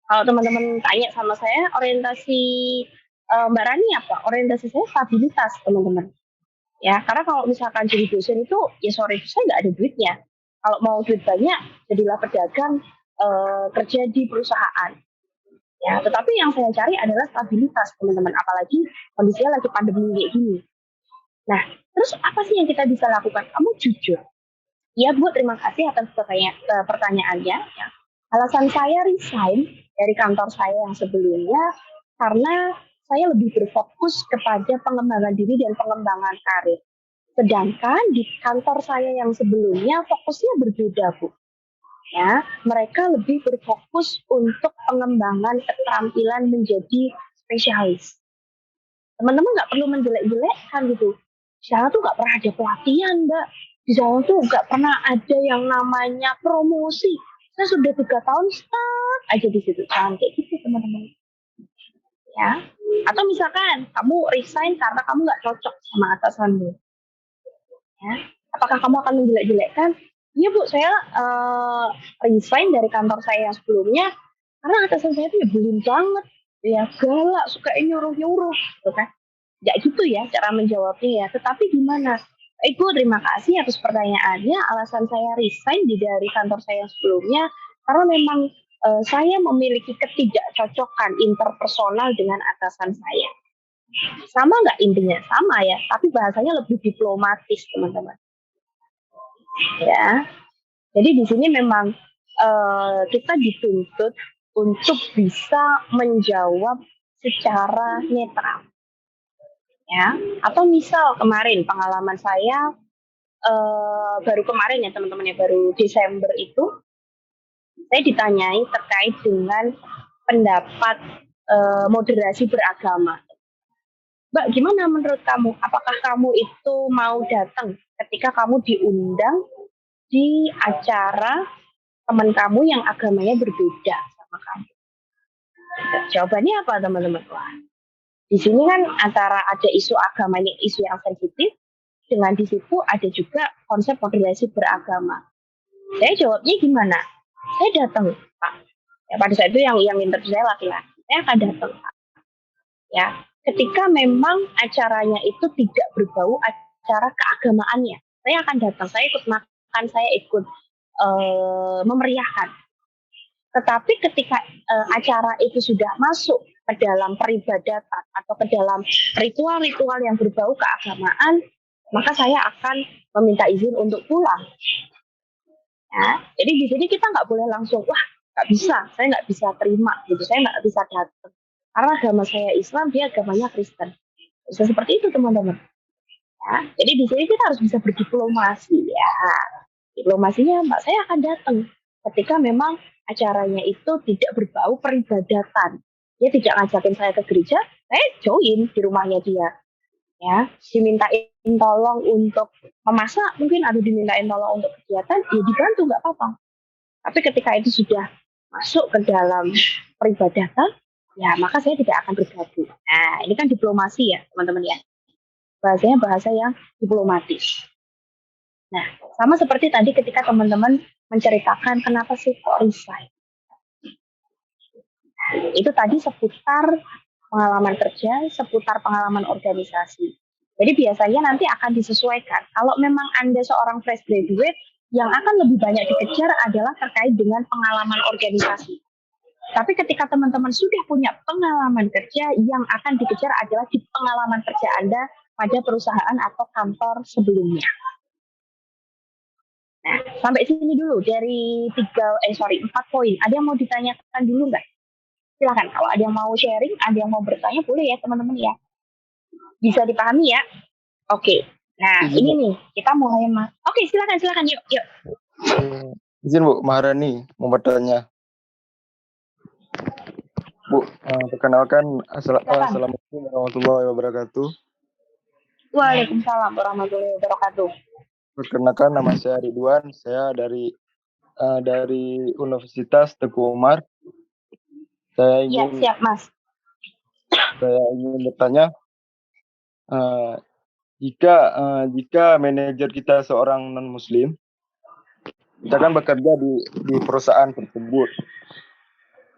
Kalau teman-teman tanya sama saya, orientasi Mbak Rani apa? Orientasi saya stabilitas, teman-teman. Ya, karena kalau misalkan jadi dosen itu, ya sorry, saya nggak ada duitnya. Kalau mau duit banyak, jadilah pedagang, kerja di perusahaan. Ya, tetapi yang saya cari adalah stabilitas, teman-teman. Apalagi kondisinya lagi pandemi kayak gini. Nah, terus apa sih yang kita bisa lakukan? Kamu jujur. Ya, Bu, terima kasih atas pertanyaannya. Ya. Alasan saya resign dari kantor saya yang sebelumnya karena saya lebih berfokus kepada pengembangan diri dan pengembangan karir. Sedangkan di kantor saya yang sebelumnya fokusnya berbeda, Bu. Ya, mereka lebih berfokus untuk pengembangan keterampilan menjadi spesialis. Teman-teman nggak perlu menjelek-jelekkan gitu. Di sana tuh nggak pernah ada pelatihan, Mbak. Di sana tuh nggak pernah ada yang namanya promosi. Saya sudah 3 tahun stuck aja di situ. Jangan kayak gitu, teman-teman. Ya. Atau misalkan kamu resign karena kamu nggak cocok sama atasanmu. Ya. Apakah kamu akan menjelek-jelekkan? Iya, Bu, saya resign dari kantor saya yang sebelumnya karena atasan saya itu nyebelin banget. Ya, galak, suka nyuruh-nyuruh, gitu kan. Nggak gitu ya cara menjawabnya ya. Tetapi gimana? Ibu, terima kasih atas pertanyaannya. Alasan saya resign dari kantor saya yang sebelumnya karena memang saya memiliki ketidakcocokan interpersonal dengan atasan saya. Sama nggak intinya? Sama ya, tapi bahasanya lebih diplomatis, teman-teman. Ya, jadi di sini memang kita dituntut untuk bisa menjawab secara netral. Ya, atau misal kemarin pengalaman saya baru kemarin ya teman-teman ya, baru Desember itu saya ditanyai terkait dengan pendapat moderasi beragama. Mbak, gimana menurut kamu? Apakah kamu itu mau datang ketika kamu diundang di acara teman kamu yang agamanya berbeda sama kamu? Jawabannya apa, teman-teman? Wah, di sini kan antara ada isu agama, ini isu yang sensitif, dengan di situ ada juga konsep moderasi beragama. Saya jawabnya gimana? Saya datang, Pak. Ya, pada saat itu yang interview saya laki-laki. Saya akan datang, Pak. Ya, ketika memang acaranya itu tidak berbau acara keagamaannya, saya akan datang. Saya ikut makan, saya ikut memeriahkan. Tetapi ketika acara itu sudah masuk ke dalam peribadatan atau ke dalam ritual-ritual yang berbau keagamaan, maka saya akan meminta izin untuk pulang. Ya, jadi di sini kita nggak boleh langsung, wah nggak bisa, saya nggak bisa terima, gitu, saya nggak bisa datang. Karena agama saya Islam, dia agamanya Kristen. Bisa seperti itu, teman-teman. Ya, jadi di sini kita harus bisa berdiplomasi. Ya, diplomasinya, Mbak, saya akan datang ketika memang acaranya itu tidak berbau peribadatan. Dia tidak ngajakin saya ke gereja, saya join di rumahnya dia. Ya, dimintain tolong untuk memasak mungkin, atau dimintain tolong untuk kegiatan, ya dibantu, nggak apa-apa. Tapi ketika itu sudah masuk ke dalam peribadatan, ya maka saya tidak akan bergabung. Nah, ini kan diplomasi ya, teman-teman ya. Bahasanya bahasa yang diplomatis. Nah, sama seperti tadi ketika teman-teman menceritakan kenapa sih kok resign. Nah, itu tadi seputar pengalaman kerja, seputar pengalaman organisasi. Jadi biasanya nanti akan disesuaikan. Kalau memang Anda seorang fresh graduate, yang akan lebih banyak dikejar adalah terkait dengan pengalaman organisasi. Tapi ketika teman-teman sudah punya pengalaman kerja, yang akan dikejar adalah di pengalaman kerja Anda pada perusahaan atau kantor sebelumnya. Nah, sampai sini dulu dari 4 poin. Ada yang mau ditanyakan dulu nggak? Silakan, kalau ada yang mau sharing, ada yang mau bertanya, boleh ya teman-teman ya. Bisa dipahami ya? Oke. Nah, ini nih, kita mulai. Oke, silakan, yuk. Izin Bu, Maharani mau bertanya. Bu, perkenalkan, Assalamualaikum warahmatullahi wabarakatuh. Waalaikumsalam warahmatullahi wabarakatuh. Perkenalkan, nama saya Ridwan, saya dari Universitas Teguh Umar. Saya ingin, siap, Mas. Saya ingin bertanya, jika manajer kita seorang non-Muslim, kita kan bekerja di perusahaan tersebut,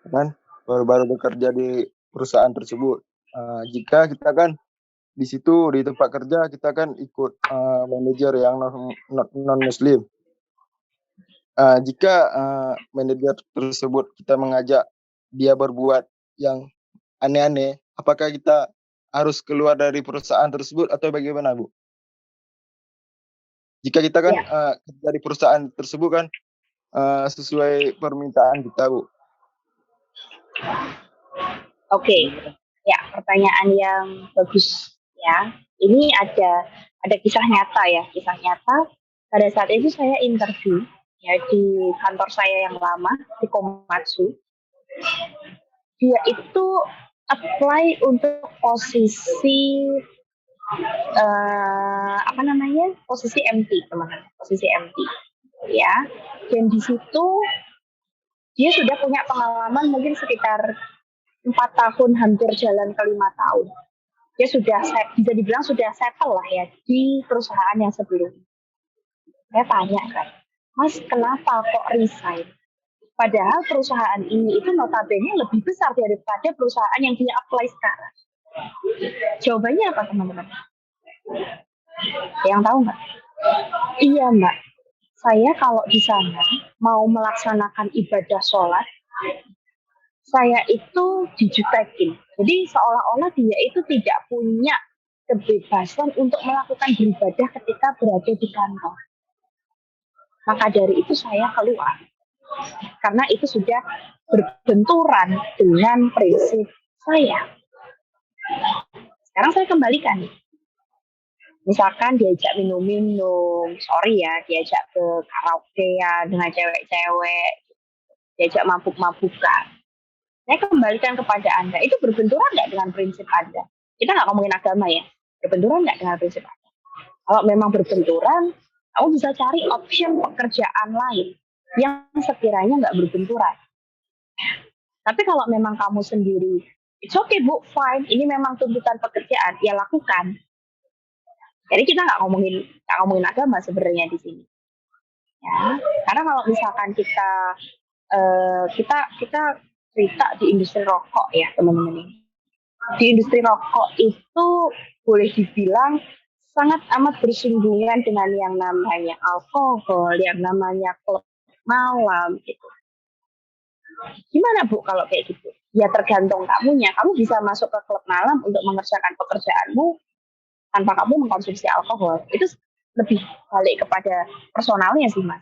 kan? Baru-baru bekerja di perusahaan tersebut. Jika kita kan di situ di tempat kerja kita kan ikut manajer yang non-Muslim. Jika manajer tersebut kita mengajak dia berbuat yang aneh-aneh, apakah kita harus keluar dari perusahaan tersebut atau bagaimana, Bu? Jika kita kan kerja di perusahaan tersebut kan sesuai permintaan kita, Bu. Oke. Ya, pertanyaan yang bagus ya. Ini ada kisah nyata ya, kisah nyata. Pada saat itu saya interview ya di kantor saya yang lama di Komatsu. Dia itu apply untuk posisi posisi MT, teman-teman, posisi MT ya. Dan di situ dia sudah punya pengalaman mungkin sekitar 4 tahun, hampir jalan ke 5 tahun. Dia sudah bisa dibilang sudah settle lah ya di perusahaan yang sebelumnya. Saya tanya kan, Mas, kenapa kok resign? Padahal perusahaan ini itu notabene lebih besar daripada perusahaan yang dia apply sekarang. Jawabannya apa, teman-teman? Yang tahu nggak? Iya, Mbak. Saya kalau di sana mau melaksanakan ibadah sholat, saya itu dijutekin. Jadi seolah-olah dia itu tidak punya kebebasan untuk melakukan beribadah ketika berada di kantor. Maka dari itu saya keluar. Karena itu sudah berbenturan dengan prinsip saya. Sekarang saya kembalikan. Misalkan diajak minum-minum, sorry ya, diajak ke karaoke ya dengan cewek-cewek, diajak mabuk-mabukan. Saya kembalikan kepada Anda, itu berbenturan nggak dengan prinsip Anda? Kita nggak ngomongin agama ya, berbenturan nggak dengan prinsip Anda? Kalau memang berbenturan, kamu bisa cari option pekerjaan lain yang sekiranya nggak berbenturan. Tapi kalau memang kamu sendiri, it's okay Bu, fine, ini memang tuntutan pekerjaan, ya lakukan. Jadi kita nggak ngomongin agama sebenarnya di sini. Ya, karena kalau misalkan kita cerita di industri rokok ya teman-teman ini. Di industri rokok itu boleh dibilang sangat amat bersinggungan dengan yang namanya alkohol, yang namanya klub malam gitu. Gimana Bu kalau kayak gitu? Ya tergantung kamunya. Kamu bisa masuk ke klub malam untuk mengerjakan pekerjaanmu tanpa kamu mengkonsumsi alkohol. Itu lebih balik kepada personalnya sih Mas.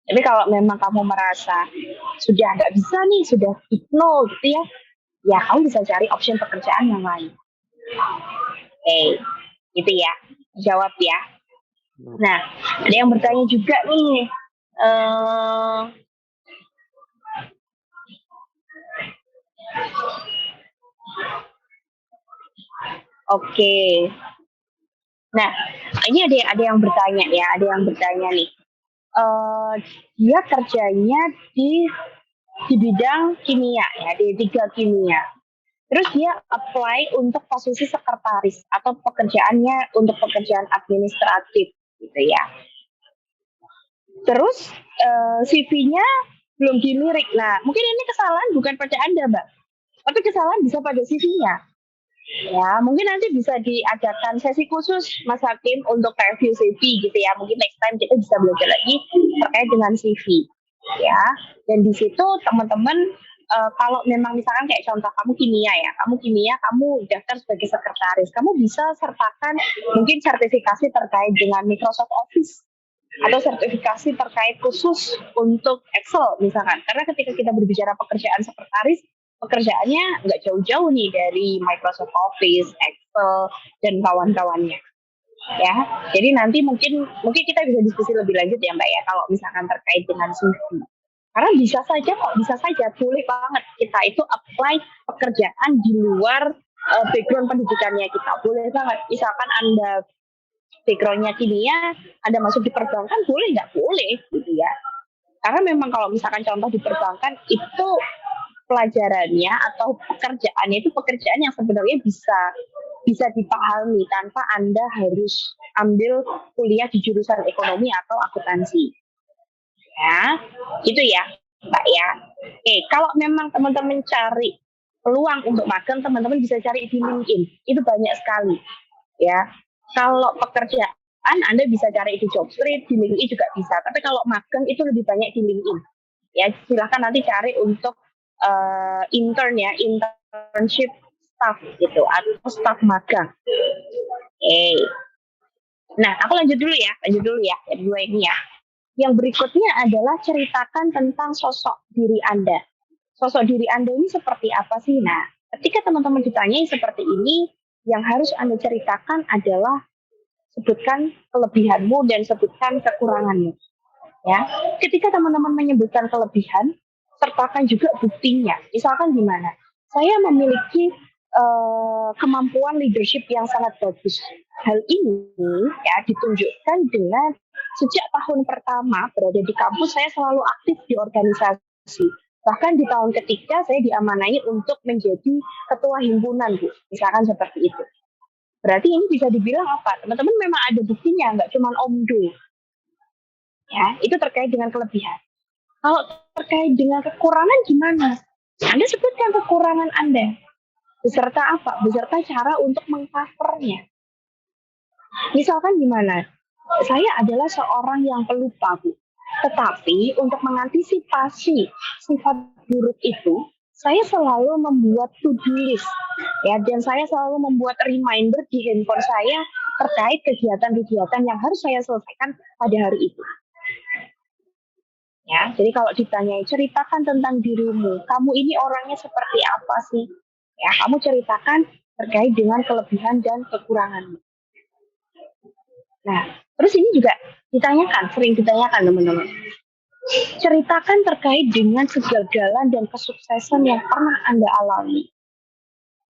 Tapi kalau memang kamu merasa sudah nggak bisa nih, sudah hipno gitu ya kamu bisa cari option pekerjaan yang lain. Gitu ya, jawab ya. Nah, ada yang bertanya juga nih, oke. Nah, ini ada yang bertanya ya, nih. Dia kerjanya di bidang kimia ya, di 3 kimia. Terus dia apply untuk posisi sekretaris atau pekerjaannya untuk pekerjaan administratif gitu ya. Terus CV-nya belum dilirik. Nah, mungkin ini kesalahan bukan pada Anda, Mbak. Tapi kesalahan bisa pada CV-nya. Ya, mungkin nanti bisa diadakan sesi khusus Mas Hakim untuk review CV gitu ya. Mungkin next time kita bisa belajar lagi terkait dengan CV. Ya, dan di situ teman-teman kalau memang misalkan kayak contoh kamu kimia, kamu daftar sebagai sekretaris, kamu bisa sertakan mungkin sertifikasi terkait dengan Microsoft Office atau sertifikasi terkait khusus untuk Excel misalkan. Karena ketika kita berbicara pekerjaan sekretaris, pekerjaannya nggak jauh-jauh nih dari Microsoft Office, Excel, dan kawan-kawannya. Ya, jadi nanti mungkin kita bisa diskusi lebih lanjut ya Mbak ya, kalau misalkan terkait dengan CV. Karena bisa saja, boleh banget kita itu apply pekerjaan di luar background pendidikannya kita, boleh banget. Misalkan Anda backgroundnya kimia, Anda masuk di perbankan, boleh nggak? Boleh, gitu ya. Karena memang kalau misalkan contoh di perbankan itu pelajarannya atau pekerjaannya itu pekerjaan yang sebenarnya bisa dipahami tanpa Anda harus ambil kuliah di jurusan ekonomi atau akuntansi. Ya, gitu ya, Mbak ya. Oke, kalau memang teman-teman cari peluang untuk magang, teman-teman bisa cari di LinkedIn. Itu banyak sekali. Ya, kalau pekerjaan Anda bisa cari di Jobstreet, di LinkedIn juga bisa. Tapi kalau magang itu lebih banyak di LinkedIn. Ya, silakan nanti cari untuk intern ya, internship staff gitu atau staff magang. Nah, aku lanjut dulu ya, yang dua ini ya. Yang berikutnya adalah ceritakan tentang sosok diri Anda. Sosok diri Anda ini seperti apa sih? Nah, Ketika teman-teman ditanyai seperti ini, yang harus Anda ceritakan adalah sebutkan kelebihanmu dan sebutkan kekuranganmu. Ya, ketika teman-teman menyebutkan kelebihan, sertakan juga buktinya. Misalkan gimana? Saya memiliki kemampuan leadership yang sangat bagus. Hal ini ya ditunjukkan dengan sejak tahun pertama berada di kampus saya selalu aktif di organisasi. Bahkan di tahun ketiga saya diamanai untuk menjadi ketua himpunan, Bu. Misalkan seperti itu. Berarti ini bisa dibilang apa? Teman-teman memang ada buktinya, nggak cuma omdo. Ya, itu terkait dengan kelebihan. Kalau terkait dengan kekurangan gimana? Anda sebutkan kekurangan Anda. Beserta apa? Beserta cara untuk mengcovernya. Misalkan gimana? Saya adalah seorang yang pelupa, Bu. Tetapi untuk mengantisipasi sifat buruk itu, saya selalu membuat to-do list. Ya, dan saya selalu membuat reminder di handphone saya terkait kegiatan-kegiatan yang harus saya selesaikan pada hari itu. Ya, jadi kalau ditanyai, ceritakan tentang dirimu. Kamu ini orangnya seperti apa sih? Ya, kamu ceritakan terkait dengan kelebihan dan kekuranganmu. Nah, terus ini juga ditanyakan, sering ditanyakan teman-teman. Ceritakan terkait dengan kegagalan dan kesuksesan yang pernah Anda alami.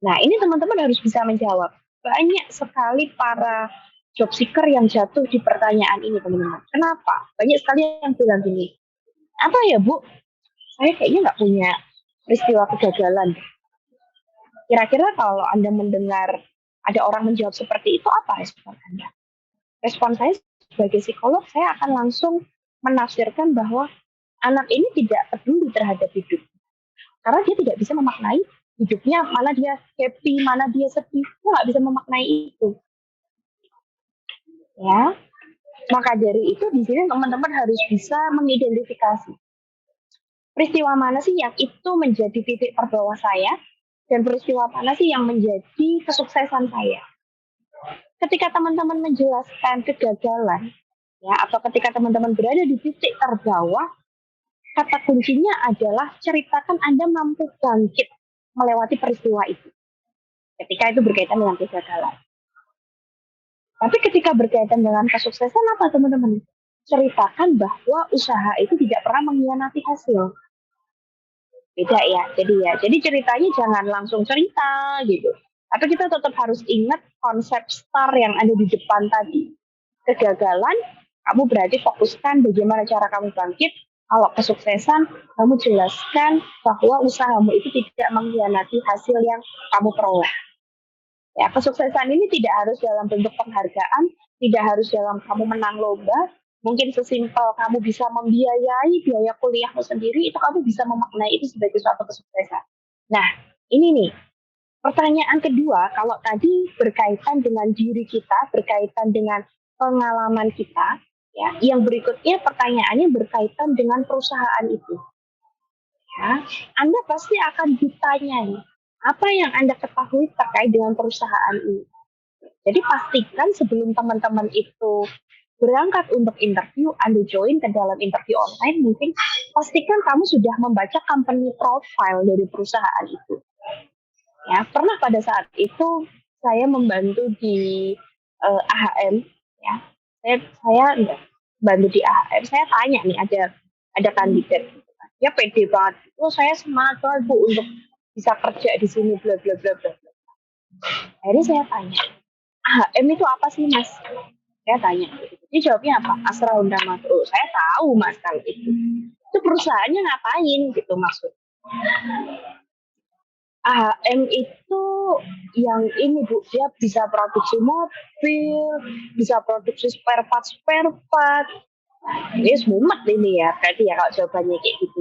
Nah, ini teman-teman harus bisa menjawab. Banyak sekali para job seeker yang jatuh di pertanyaan ini, teman-teman. Kenapa? Banyak sekali yang bilang gini, apa ya, Bu? Saya kayaknya nggak punya peristiwa kegagalan. Kira-kira kalau Anda mendengar ada orang menjawab seperti itu, apa respon Anda? Respon saya sebagai psikolog, saya akan langsung menafsirkan bahwa anak ini tidak peduli terhadap hidup. Karena dia tidak bisa memaknai hidupnya, mana dia happy, mana dia sedih. Dia nggak bisa memaknai itu. Ya, maka dari itu di sini teman-teman harus bisa mengidentifikasi peristiwa mana sih yang itu menjadi titik terbawah saya, dan peristiwa mana sih yang menjadi kesuksesan saya. Ketika teman-teman menjelaskan kegagalan, ya, atau ketika teman-teman berada di titik terbawah, kata kuncinya adalah ceritakan Anda mampu bangkit melewati peristiwa itu. Ketika itu berkaitan dengan kegagalan. Tapi ketika berkaitan dengan kesuksesan apa teman-teman? Ceritakan bahwa usaha itu tidak pernah mengkhianati hasil. Beda ya. Jadi ceritanya jangan langsung cerita gitu. Tapi kita tetap harus ingat konsep STAR yang ada di depan tadi. Kegagalan, kamu berarti fokuskan bagaimana cara kamu bangkit. Kalau kesuksesan, kamu jelaskan bahwa usahamu itu tidak mengkhianati hasil yang kamu peroleh. Ya, kesuksesan ini tidak harus dalam bentuk penghargaan, tidak harus dalam kamu menang lomba. Mungkin sesimpel kamu bisa membiayai biaya kuliahmu sendiri, itu kamu bisa memaknai itu sebagai suatu kesuksesan. Nah, ini nih, pertanyaan kedua, kalau tadi berkaitan dengan diri kita, berkaitan dengan pengalaman kita, ya, yang berikutnya pertanyaannya berkaitan dengan perusahaan itu. Ya, Anda pasti akan ditanyai, apa yang Anda ketahui terkait dengan perusahaan ini. Jadi pastikan sebelum teman-teman itu berangkat untuk interview, Anda join ke dalam interview online, mungkin pastikan kamu sudah membaca company profile dari perusahaan itu. Ya, pernah pada saat itu saya membantu di AHM, ya. Saya bantu di AHM, saya tanya nih ada kandidat, ya pede banget, saya semangat banget Bu untuk bisa kerja di sini, bla bla bla bla. Akhirnya saya tanya, AHM itu apa sih Mas? Saya tanya, dia jawabnya apa? Asra Unda Mas. Oh, saya tahu Mas kalau itu perusahaannya ngapain gitu maksud. AHM itu yang ini Bu, dia bisa produksi mobil, bisa produksi spare part. Ini mumet ini ya, berarti ya kalau jawabannya kayak gitu.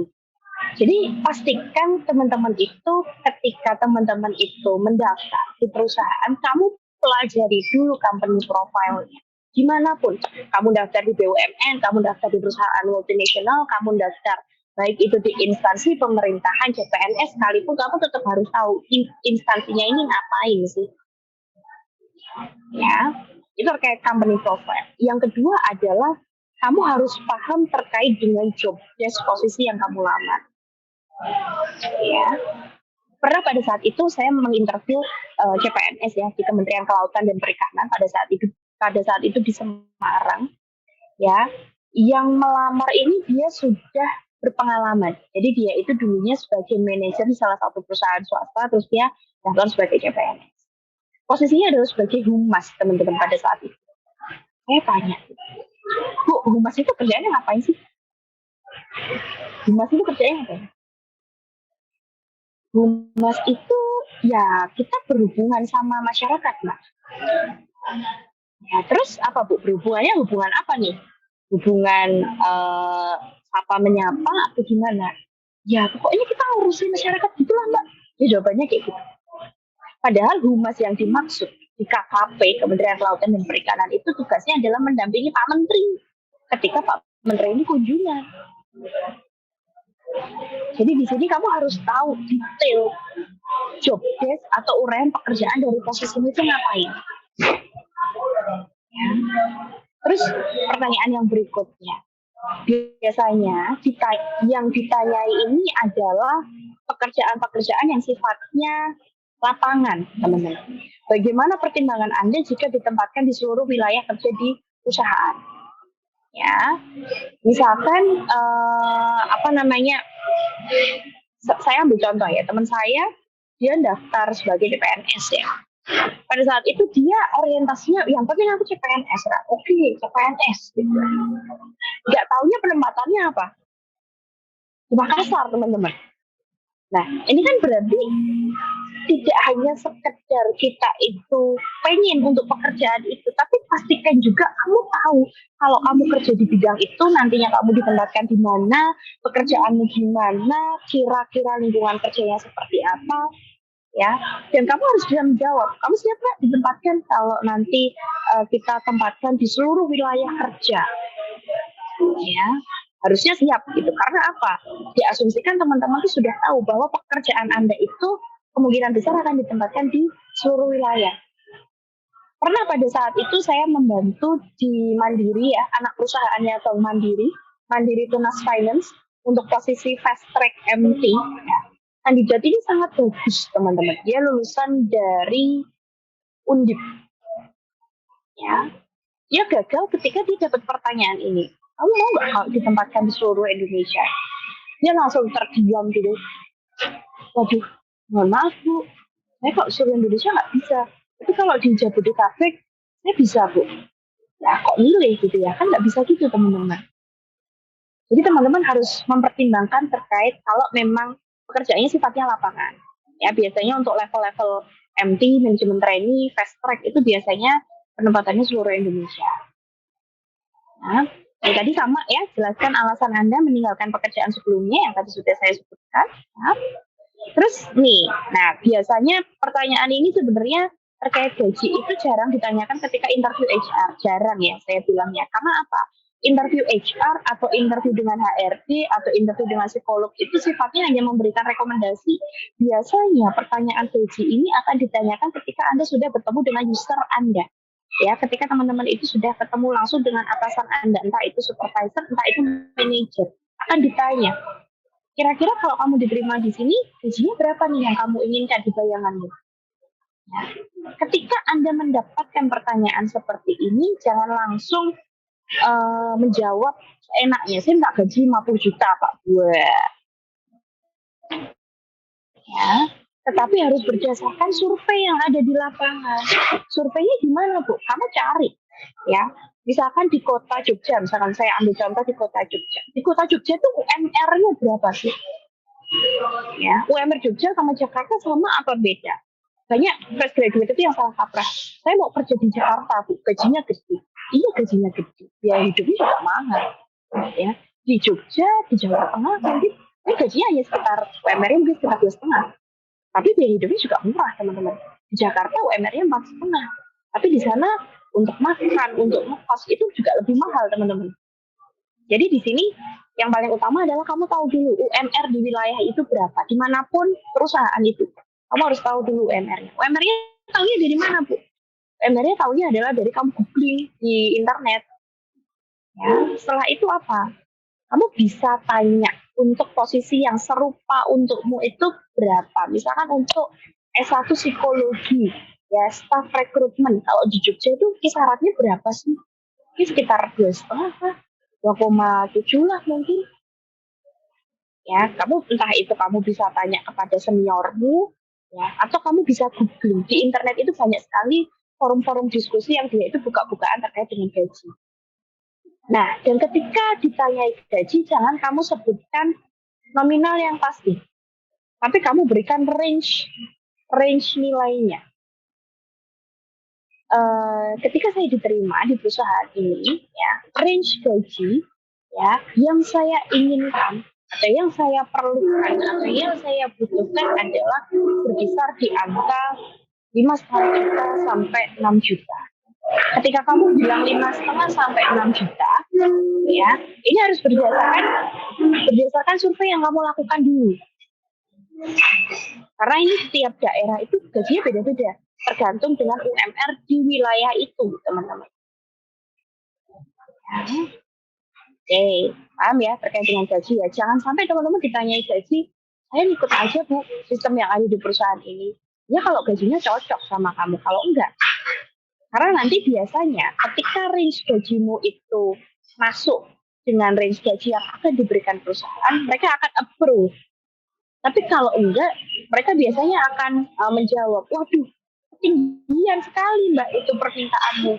Jadi pastikan teman-teman itu ketika teman-teman itu mendaftar di perusahaan, kamu pelajari dulu company profile-nya. Dimanapun, kamu daftar di BUMN, kamu daftar di perusahaan multinasional, kamu daftar baik itu di instansi pemerintahan, CPNS, sekalipun kamu tetap harus tahu instansinya ini ngapain sih. Ya, itu terkait company profile. Yang kedua adalah kamu harus paham terkait dengan job desk posisi yang kamu lamar. Ya, Pernah pada saat itu saya menginterview CPNS ya di Kementerian Kelautan dan Perikanan pada saat itu di Semarang ya. Yang melamar ini dia sudah berpengalaman. Jadi dia itu dulunya sebagai manajer di salah satu perusahaan swasta, terus dia daftar sebagai CPNS. Posisinya adalah sebagai humas, teman-teman, pada saat itu. Saya tanya, Bu, humas itu kerjanya ngapain sih? Humas itu kerjanya ngapain? Humas itu ya kita berhubungan sama masyarakat, Mbak. Ya, terus apa, Bu? Hubungan apa nih? Hubungan apa menyapa atau gimana? Ya pokoknya kita ngurusin masyarakat gitulah, Mbak. Ya jawabannya kayak gitu. Padahal humas yang dimaksud di KKP, Kementerian Kelautan dan Perikanan, itu tugasnya adalah mendampingi Pak Menteri ketika Pak Menteri ini kunjungan. Jadi di sini kamu harus tahu detail job desk atau uraian pekerjaan dari posisi ini itu ngapain. Ya. Terus pertanyaan yang berikutnya, biasanya yang ditanyai ini adalah pekerjaan-pekerjaan yang sifatnya lapangan, teman-teman. Bagaimana pertimbangan Anda jika ditempatkan di seluruh wilayah kerja di perusahaan? Ya, misalkan saya ambil contoh ya, teman saya dia daftar sebagai CPNS ya. Pada saat itu dia orientasinya yang penting aku CPNS, oke CPNS gitu. Nggak taunya penempatannya apa? Di Makassar, teman-teman. Nah, ini kan berarti tidak hanya sekedar kita itu pengen untuk pekerjaan itu, tapi pastikan juga kamu tahu kalau kamu kerja di bidang itu nantinya kamu ditempatkan di mana, pekerjaanmu gimana, kira-kira lingkungan kerjanya seperti apa, ya. Dan kamu harus bisa menjawab. Kamu siap nggak ditempatkan kalau nanti kita tempatkan di seluruh wilayah kerja, ya. Harusnya siap gitu. Karena apa? Diasumsikan teman-teman itu sudah tahu bahwa pekerjaan Anda itu kemungkinan besar akan ditempatkan di seluruh wilayah. Pernah pada saat itu saya membantu di Mandiri ya, anak perusahaannya Bank Mandiri, Mandiri Tunas Finance, untuk posisi fast track MT. Ya. Kandidat ini sangat bagus, teman-teman. Dia lulusan dari Undip. Ya. Dia gagal ketika dia dapat pertanyaan ini. Kamu mau nggak kalau ditempatkan di seluruh Indonesia? Dia langsung terdiam gitu. Waduh, mohon maaf Bu, saya kok seluruh Indonesia nggak bisa. Tapi kalau di Jabodetabek, saya bisa Bu. Ya kok milih gitu ya, kan nggak bisa gitu teman-teman. Jadi teman-teman harus mempertimbangkan terkait kalau memang pekerjaannya sifatnya lapangan. Ya biasanya untuk level-level MT, manajemen trainee, fast track itu biasanya penempatannya seluruh Indonesia. Nah, yang tadi sama ya, jelaskan alasan Anda meninggalkan pekerjaan sebelumnya yang tadi sudah saya sebutkan. Ya. Terus nih, nah biasanya pertanyaan ini sebenarnya terkait gaji itu jarang ditanyakan ketika interview HR, jarang ya saya bilangnya. Karena apa? Interview HR atau interview dengan HRD atau interview dengan psikolog itu sifatnya hanya memberikan rekomendasi. Biasanya pertanyaan gaji ini akan ditanyakan ketika Anda sudah bertemu dengan user Anda. Ya, ketika teman-teman itu sudah ketemu langsung dengan atasan Anda, entah itu supervisor, entah itu manajer, akan ditanya, kira-kira kalau kamu diterima di sini, gajinya berapa nih yang kamu inginkan di bayanganmu? Ya. Ketika Anda mendapatkan pertanyaan seperti ini, jangan langsung menjawab enaknya, saya nggak gaji 50 juta Pak. Wah. Ya. Tetapi harus berdasarkan survei yang ada di lapangan. Surveinya gimana Bu? Kamu cari, ya. Misalkan di kota Jogja, misalkan saya ambil contoh di kota Jogja. Di kota Jogja itu UMR-nya berapa sih? Ya, UMR Jogja sama Jakarta sama apa beda? Banyak fresh graduate itu yang salah kaprah. Saya mau kerja di Jakarta, Bu, gajinya gede. Iya gajinya gede, biaya hidupnya juga mahal. Ya, di Jogja, di Jawa Tengah, nanti gajinya hanya sekitar UMR-nya mungkin sekitar 2,5. Tapi biaya hidupnya juga murah, teman-teman. Di Jakarta UMR-nya 4,5. Tapi di sana untuk makan, untuk ngekos itu juga lebih mahal, teman-teman. Jadi di sini yang paling utama adalah kamu tahu dulu UMR di wilayah itu berapa. Dimanapun perusahaan itu, kamu harus tahu dulu UMR-nya. UMR-nya tahunya dari mana, Bu? UMR-nya tahunya adalah dari kamu googling di internet. Ya, setelah itu apa? Kamu bisa tanya untuk posisi yang serupa untukmu itu berapa? Misalkan untuk S1 psikologi, ya staff rekrutmen, kalau di Jogja itu kisarannya berapa sih? Ini sekitar 2,5, 2,7 lah mungkin. Ya, kamu entah itu kamu bisa tanya kepada seniormu, ya, atau kamu bisa googling di internet itu banyak sekali forum-forum diskusi yang dia itu buka-bukaan terkait dengan gaji. Nah, dan ketika ditanyai gaji, jangan kamu sebutkan nominal yang pasti, tapi kamu berikan range nilainya. Ketika saya diterima di perusahaan ini, ya, range gaji ya yang saya inginkan atau yang saya perlukan atau yang saya butuhkan adalah berkisar di angka 5,5 juta sampai 6 juta. Ketika kamu bilang 5,5 sampai 6 juta, ya, ini harus berdasarkan survei yang kamu lakukan dulu. Karena ini setiap daerah itu gajinya beda-beda, tergantung dengan UMR di wilayah itu, teman-teman. Oke, paham ya terkait dengan gaji ya. Jangan sampai teman-teman ditanyai gaji, saya ikut aja Bu sistem yang ada di perusahaan ini. Ya kalau gajinya cocok sama kamu, kalau enggak. Karena nanti biasanya ketika range gajimu itu masuk dengan range gaji yang akan diberikan perusahaan, mereka akan approve. Tapi kalau enggak, mereka biasanya akan menjawab, waduh, ketinggian sekali Mbak itu permintaanmu.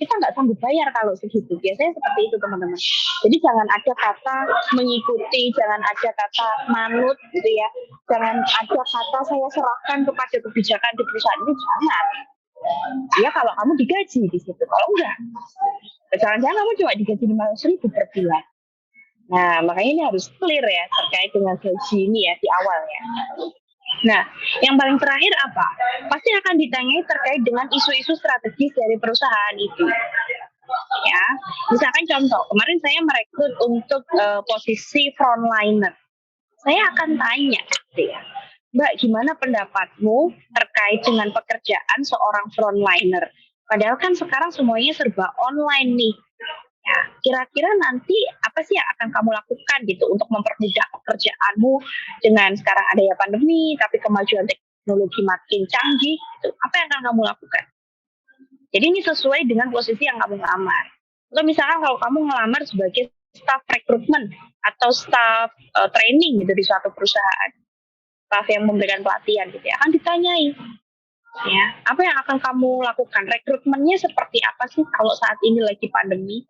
Kita nggak sanggup bayar kalau segitu. Biasanya seperti itu teman-teman. Jadi jangan ada kata mengikuti, jangan ada kata manut gitu ya. Jangan ada kata saya serahkan kepada kebijakan di perusahaan ini, jangan. Ya kalau kamu digaji di situ, kalau enggak, jangan-jangan kamu cuma digaji 500.000 per bulan. Nah, makanya ini harus clear ya terkait dengan gaji ini ya di awalnya. Nah, yang paling terakhir apa? Pasti akan ditanyai terkait dengan isu-isu strategis dari perusahaan itu. Ya, misalkan contoh, kemarin saya merekrut untuk posisi frontliner. Saya akan tanya, gitu ya, Mbak, gimana pendapatmu terkait dengan pekerjaan seorang frontliner? Padahal kan sekarang semuanya serba online nih. Ya, kira-kira nanti apa sih yang akan kamu lakukan gitu untuk mempermudah pekerjaanmu dengan sekarang ada ya pandemi, tapi kemajuan teknologi makin canggih, gitu. Apa yang akan kamu lakukan? Jadi ini sesuai dengan posisi yang kamu lamar. Atau misalkan kalau kamu ngelamar sebagai staff rekrutmen atau staff training gitu di suatu perusahaan, staff yang memberikan pelatihan gitu ya, akan ditanyai. Ya, apa yang akan kamu lakukan? Rekrutmennya seperti apa sih kalau saat ini lagi pandemi?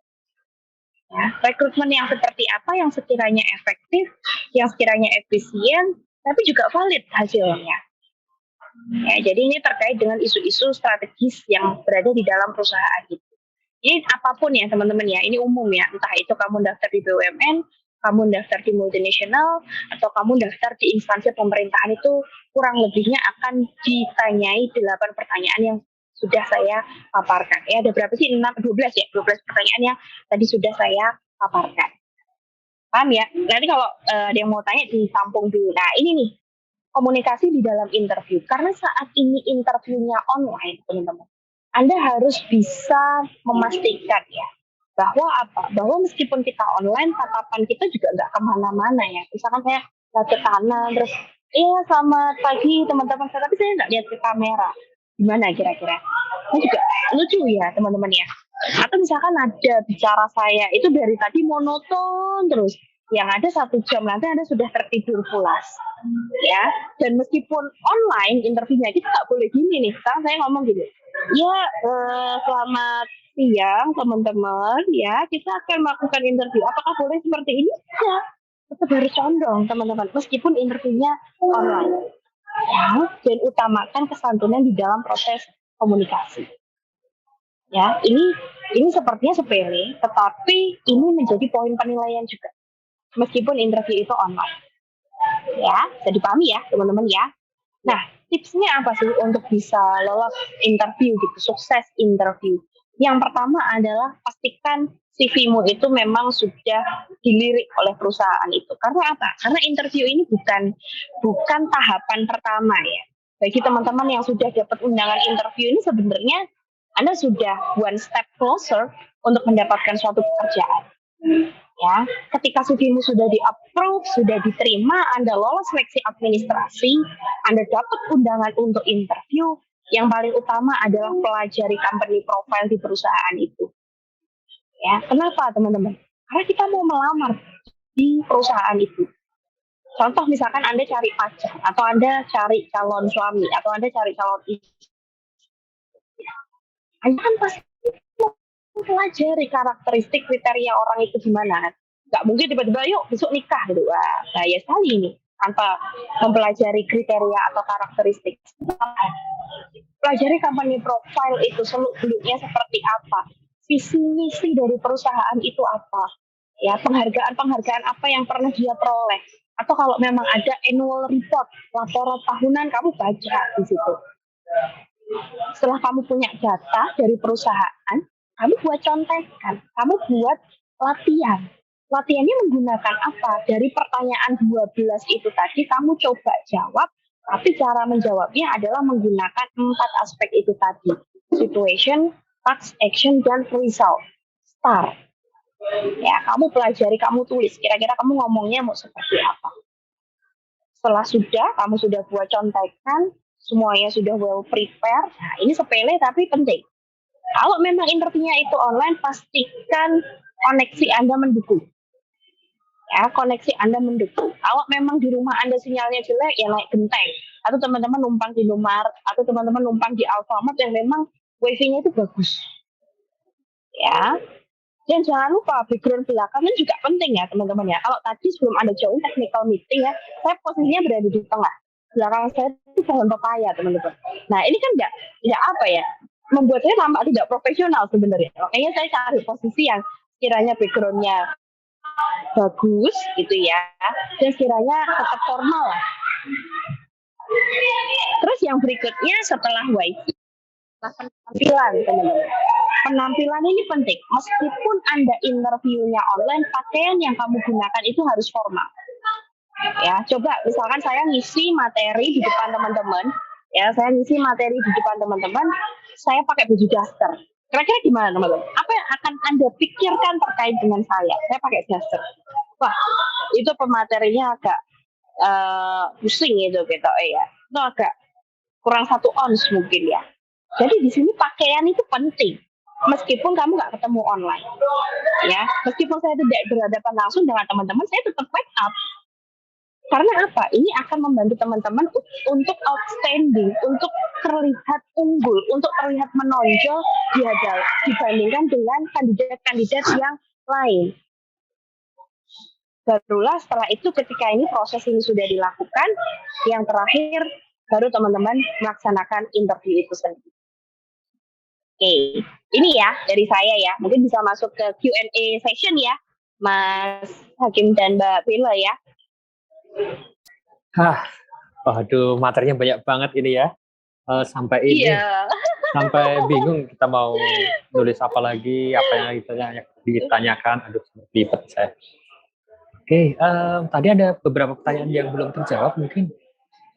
Ya, rekrutmen yang seperti apa yang sekiranya efektif, yang sekiranya efisien, tapi juga valid hasilnya. Ya, jadi ini terkait dengan isu-isu strategis yang berada di dalam perusahaan itu. Ini apapun ya teman-teman ya, ini umum ya, entah itu kamu daftar di BUMN, kamu daftar di multinasional, atau kamu daftar di instansi pemerintahan, itu kurang lebihnya akan ditanyai 8 pertanyaan yang sudah saya paparkan. Ya, ada berapa sih? 12 ya, 12 pertanyaan yang tadi sudah saya paparkan. Paham ya? Nanti kalau ada yang mau tanya ditampung dulu. Nah, ini nih, komunikasi di dalam interview. Karena saat ini interviewnya online, teman-teman. Anda harus bisa memastikan ya, bahwa apa? Bahwa meskipun kita online, tatapan kita juga nggak kemana-mana ya. Misalkan saya lihat ke kanan, terus, selamat pagi teman-teman, tapi saya nggak lihat ke kamera. Gimana kira-kira? Ini juga lucu ya teman-teman ya. Atau misalkan ada bicara saya itu dari tadi monoton terus, yang ada 1 jam nanti Anda sudah tertidur pulas, ya. Dan meskipun online interviewnya, kita nggak boleh gini nih. Sekarang saya ngomong gitu, ya selamat siang teman-teman, ya kita akan melakukan interview. Apakah boleh seperti ini? Ya, tetap harus condong teman-teman, meskipun interviewnya online. Ya, dan utamakan kesantunan di dalam proses komunikasi. Ya, ini sepertinya sepele, tetapi ini menjadi poin penilaian juga, meskipun interview itu online. Ya, bisa dipahami ya teman-teman ya. Nah, tipsnya apa sih untuk bisa lolos interview gitu, sukses interview? Yang pertama adalah pastikan CV-mu itu memang sudah dilirik oleh perusahaan itu. Karena apa? Karena interview ini bukan tahapan pertama ya. Bagi teman-teman yang sudah dapat undangan interview ini, sebenarnya Anda sudah one step closer untuk mendapatkan suatu pekerjaan. Ya, ketika CV-mu sudah di-approve, sudah diterima, Anda lolos seleksi administrasi, Anda dapat undangan untuk interview, yang paling utama adalah pelajari company profile di perusahaan itu. Ya, kenapa teman-teman? Karena kita mau melamar di perusahaan itu. Contoh misalkan Anda cari pacar, atau Anda cari calon suami, atau Anda cari calon istri. Anda kan pasti pelajari karakteristik kriteria orang itu gimana. Nggak mungkin tiba-tiba yuk besok nikah gitu. Wah, bahaya sekali ini tanpa mempelajari kriteria atau karakteristik. Pelajari company profile itu seluk-beluknya seperti apa, visi misi dari perusahaan itu apa, ya penghargaan apa yang pernah dia peroleh, atau kalau memang ada annual report, laporan tahunan, kamu baca di situ. Setelah kamu punya data dari perusahaan, kamu buat contekan, kamu buat latihan. Latihannya menggunakan apa? Dari pertanyaan 12 itu tadi, kamu coba jawab, tapi cara menjawabnya adalah menggunakan 4 aspek itu tadi. Situation, task, action, dan result. STAR. Ya, kamu pelajari, kamu tulis. Kira-kira kamu ngomongnya mau seperti apa? Setelah kamu sudah buat contekan, semuanya sudah well prepare. Nah, ini sepele tapi penting. Kalau memang interviewnya itu online, pastikan koneksi Anda mendukung. Ya, koneksi Anda mendukung. Kalau memang di rumah Anda sinyalnya jelek, ya naik genteng. Atau teman-teman numpang di Indomaret, atau teman-teman numpang di Alfamart yang memang wifi-nya itu bagus. Ya. Dan jangan lupa background belakangnya juga penting ya teman-teman ya. Kalau tadi sebelum Anda join technical meeting ya, saya posisinya berada di tengah. Belakang saya itu pohon pepaya teman-teman. Nah ini kan tidak apa ya, membuat saya tampak tidak profesional sebenarnya. Makanya saya cari posisi yang kiranya backgroundnya bagus gitu ya, dan sekiranya tetap formal lah. Terus yang berikutnya setelah wifi, penampilan teman-teman. Penampilan ini penting. Meskipun Anda interviewnya online, pakaian yang kamu gunakan itu harus formal. Ya, coba misalkan saya ngisi materi di depan teman-teman, ya saya ngisi materi di depan teman-teman, saya pakai baju daster. Kira-kira gimana teman-teman? Apa yang akan Anda pikirkan terkait dengan saya? Saya pakai daster. Wah, itu pematerinya agak pusing gitu ya. Itu agak kurang 1 ons mungkin ya. Jadi di sini pakaian itu penting. Meskipun kamu nggak ketemu online, ya, meskipun saya tidak berhadapan langsung dengan teman-teman, saya tetap wake up. Karena apa? Ini akan membantu teman-teman untuk outstanding, untuk terlihat unggul, untuk terlihat menonjol dibandingkan dengan kandidat-kandidat yang lain. Barulah setelah itu ketika ini proses ini sudah dilakukan, yang terakhir baru teman-teman melaksanakan interview itu sendiri. Oke, ini ya dari saya ya. Mungkin bisa masuk ke Q&A session ya, Mas Hakim dan Mbak Bella ya. Waduh, materinya banyak banget ini ya. Sampai ini, sampai bingung kita mau nulis apa lagi, apa yang ditanyakan. Aduh, ribet saya. Oke, tadi ada beberapa pertanyaan yang belum terjawab mungkin,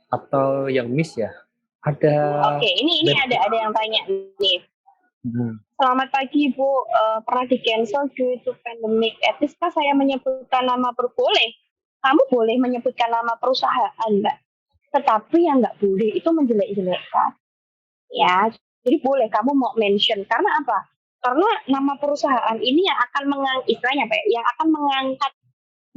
atau yang miss ya. Oke, ini ada yang tanya nih. Selamat pagi Bu, pernah di cancel due to pandemic. Etiskah saya menyebutkan nama boleh? Kamu boleh menyebutkan nama perusahaan, Mbak. Tetapi yang nggak boleh itu menjelek-jelekkan. Ya, jadi boleh kamu mau mention. Karena apa? Karena nama perusahaan ini yang akan yang akan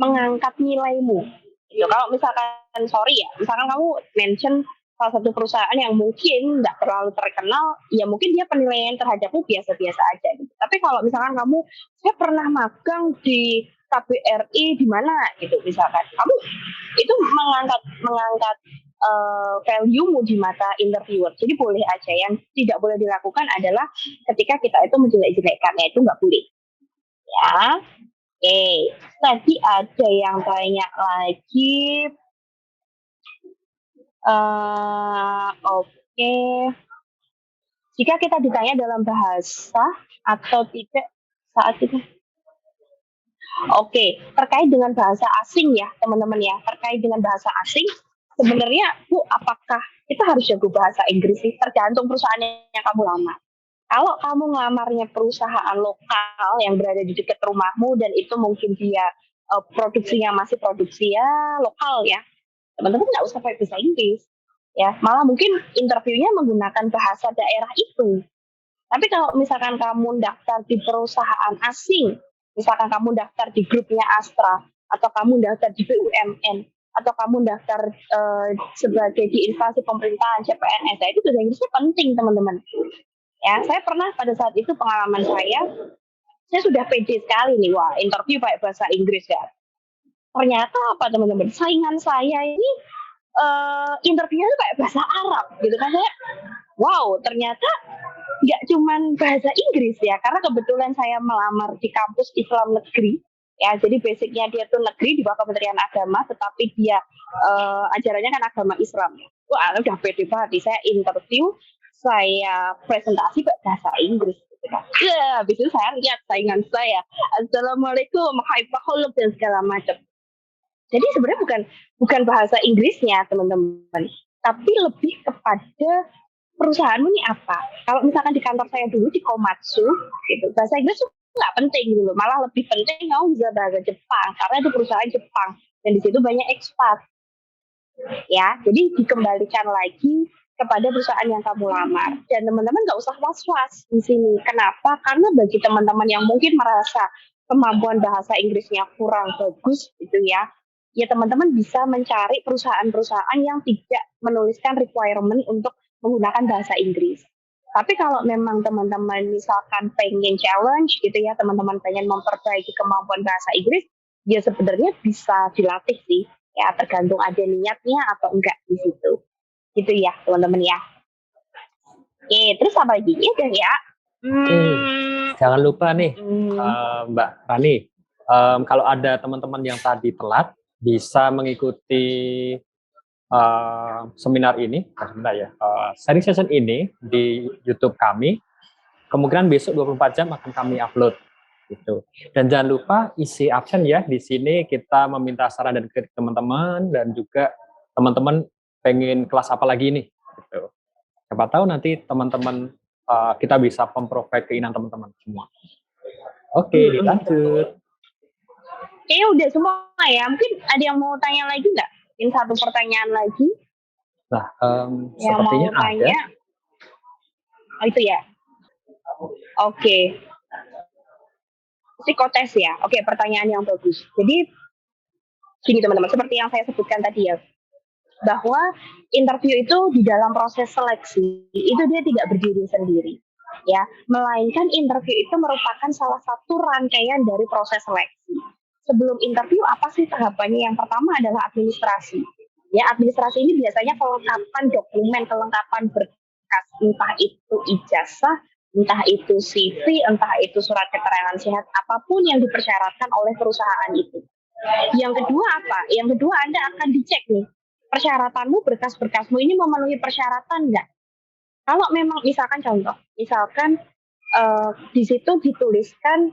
mengangkat nilaimu. Gitu. Kalau misalkan misalkan kamu mention salah satu perusahaan yang mungkin nggak terlalu terkenal, ya mungkin dia penilaian terhadapmu biasa-biasa aja. Gitu. Tapi kalau misalkan saya pernah magang di KBRI di mana gitu, misalkan kamu itu mengangkat value-mu di mata interviewer. Jadi boleh aja. Yang tidak boleh dilakukan adalah ketika kita itu menjelek-jelekkannya, itu nggak boleh. Ya, oke. Tadi ada yang tanya lagi. Oke. Jika kita ditanya dalam bahasa atau tidak saat itu. Oke, terkait dengan bahasa asing ya teman-teman ya. Terkait dengan bahasa asing, sebenarnya Bu, apakah kita harus jago bahasa Inggris sih? Tergantung perusahaan yang kamu lamar. Kalau kamu ngelamarnya perusahaan lokal yang berada di dekat rumahmu dan itu mungkin dia produksinya masih produksi ya lokal ya, teman-teman nggak usah pakai bahasa Inggris. Ya, malah mungkin interviewnya menggunakan bahasa daerah itu. Tapi kalau misalkan kamu daftar di perusahaan asing, misalkan kamu daftar di grupnya Astra, atau kamu daftar di BUMN, atau kamu daftar sebagai di instansi pemerintahan CPNS, itu bahasa Inggrisnya penting teman-teman. Ya, saya pernah pada saat itu pengalaman saya sudah pede sekali nih, wah interview pakai bahasa Inggris ya. Ternyata apa teman-teman, saingan saya ini interviewnya tuh kayak bahasa Arab gitu kan, saya wow ternyata nggak cuman bahasa Inggris ya, karena kebetulan saya melamar di kampus Islam negeri ya, jadi basicnya dia tuh negeri di bawah Kementerian Agama, tetapi dia ajarannya kan agama Islam. Wah udah pede banget, saya interview, saya presentasi pakai bahasa Inggris gitu kan. Ya, habis itu saya lihat saingan saya, assalamualaikum, hai pakholuk dan segala macam. Jadi sebenarnya bukan bahasa Inggrisnya teman-teman, tapi lebih kepada perusahaanmu ini apa. Kalau misalkan di kantor saya dulu di Komatsu, gitu, bahasa Inggris tuh nggak penting gitu, malah lebih penting kamu bisa bahasa Jepang karena itu perusahaan Jepang dan di situ banyak ekspat. Ya, jadi dikembalikan lagi kepada perusahaan yang kamu lamar dan teman-teman nggak usah was-was di sini. Kenapa? Karena bagi teman-teman yang mungkin merasa kemampuan bahasa Inggrisnya kurang bagus, gitu ya. Ya teman-teman bisa mencari perusahaan-perusahaan yang tidak menuliskan requirement untuk menggunakan bahasa Inggris. Tapi kalau memang teman-teman misalkan pengen challenge gitu ya, teman-teman pengen memperbaiki kemampuan bahasa Inggris, ya sebenarnya bisa dilatih sih. Ya tergantung ada niatnya atau enggak di situ. Gitu ya teman-teman ya. Oke, terus apa lagi? Ya udah ya. Jangan lupa nih Mbak Rani, kalau ada teman-teman yang tadi telat, bisa mengikuti seminar ini, sharing session ini di YouTube kami. Kemungkinan besok 24 jam akan kami upload gitu. Dan jangan lupa isi absen ya. Di sini kita meminta saran dan kritik teman-teman dan juga teman-teman pengen kelas apa lagi nih gitu. Siapa tahu nanti teman-teman kita bisa memprovide keinginan teman-teman semua. Oke, dilanjut. Kayaknya udah semua ya. Mungkin ada yang mau tanya lagi nggak? Mungkin satu pertanyaan lagi. Nah, yang sepertinya mau tanya. ada. Oh itu ya. Oke. Psikotes ya. Oke, pertanyaan yang bagus. Jadi gini teman-teman, seperti yang saya sebutkan tadi ya, bahwa interview itu di dalam proses seleksi itu dia tidak berdiri sendiri ya, melainkan interview itu merupakan salah satu rangkaian dari proses seleksi. Sebelum interview apa sih tahapannya? Yang pertama adalah administrasi. Ya, administrasi ini biasanya kelengkapan dokumen, kelengkapan berkas, entah itu ijazah, entah itu CV, entah itu surat keterangan sehat, apapun yang dipersyaratkan oleh perusahaan itu. Yang kedua apa? Yang kedua Anda akan dicek nih, persyaratanmu, berkas-berkasmu ini memenuhi persyaratan nggak? Kalau memang misalkan contoh, misalkan di situ dituliskan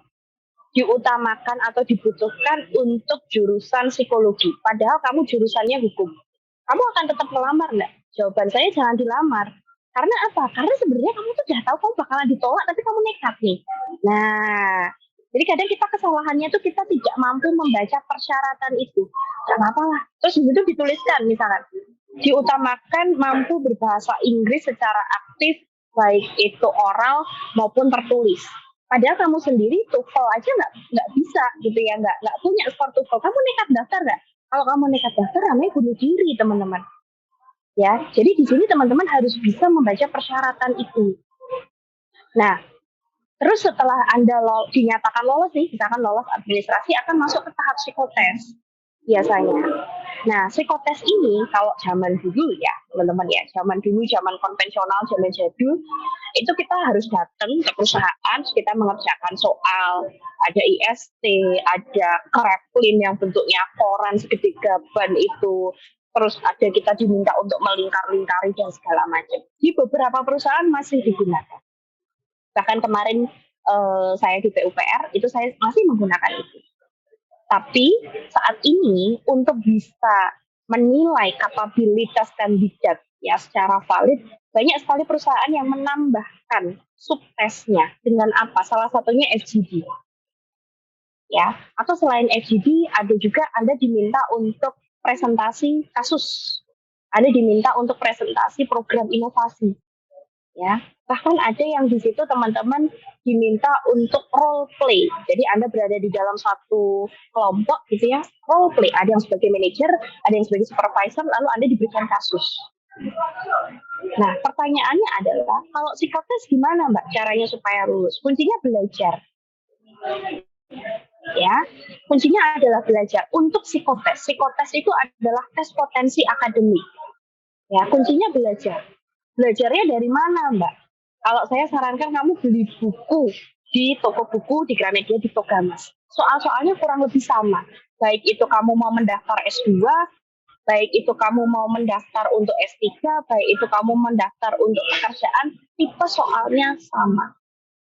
diutamakan atau dibutuhkan untuk jurusan psikologi, padahal kamu jurusannya hukum, kamu akan tetap melamar nggak? Jawaban saya jangan dilamar. Karena apa? Karena sebenarnya kamu tuh udah tahu kamu bakalan ditolak, tapi kamu nekat nih. Nah, jadi kadang kita kesalahannya tuh kita tidak mampu membaca persyaratan itu. Gak apa-apa lah. Terus itu dituliskan misalkan, diutamakan mampu berbahasa Inggris secara aktif, baik itu oral maupun tertulis. Padahal kamu sendiri TOEFL aja nggak bisa gitu ya, nggak punya skor TOEFL. Kamu nekat daftar nggak? Kalau kamu nekat daftar, namanya bunuh diri teman-teman. Ya, jadi di sini teman-teman harus bisa membaca persyaratan itu. Nah, terus setelah Anda dinyatakan lolos nih, misalkan lolos administrasi, akan masuk ke tahap psikotes biasanya. Nah, psikotes ini kalau zaman dulu ya, teman-teman ya, zaman dulu, zaman konvensional, zaman jadul, itu kita harus datang ke perusahaan, kita mengerjakan soal, ada IST, ada kreplin yang bentuknya koran segede gaban itu, terus ada kita diminta untuk melingkar-lingkari dan segala macam. Di beberapa perusahaan masih digunakan. Bahkan kemarin saya di PUPR itu saya masih menggunakan itu. Tapi saat ini untuk bisa menilai kapabilitas kandidat ya secara valid, banyak sekali perusahaan yang menambahkan subtesnya dengan apa? Salah satunya FGD. Ya, atau selain FGD ada juga Anda diminta untuk presentasi kasus. Anda diminta untuk presentasi program inovasi. Ya, bahkan ada yang di situ teman-teman diminta untuk role play. Jadi Anda berada di dalam satu kelompok gitu ya, role play. Ada yang sebagai manajer, ada yang sebagai supervisor, lalu Anda diberikan kasus. Nah, pertanyaannya adalah, kalau psikotes gimana Mbak caranya supaya lulus? Kuncinya belajar. Ya, kuncinya adalah belajar. Untuk psikotes, psikotes itu adalah tes potensi akademik. Ya, kuncinya belajar. Belajarnya dari mana, Mbak? Kalau saya sarankan kamu beli buku di toko buku, di Gramedia, di Togamas. Soal-soalnya kurang lebih sama. Baik itu kamu mau mendaftar S2, baik itu kamu mau mendaftar untuk S3, baik itu kamu mendaftar untuk pekerjaan, tipe soalnya sama.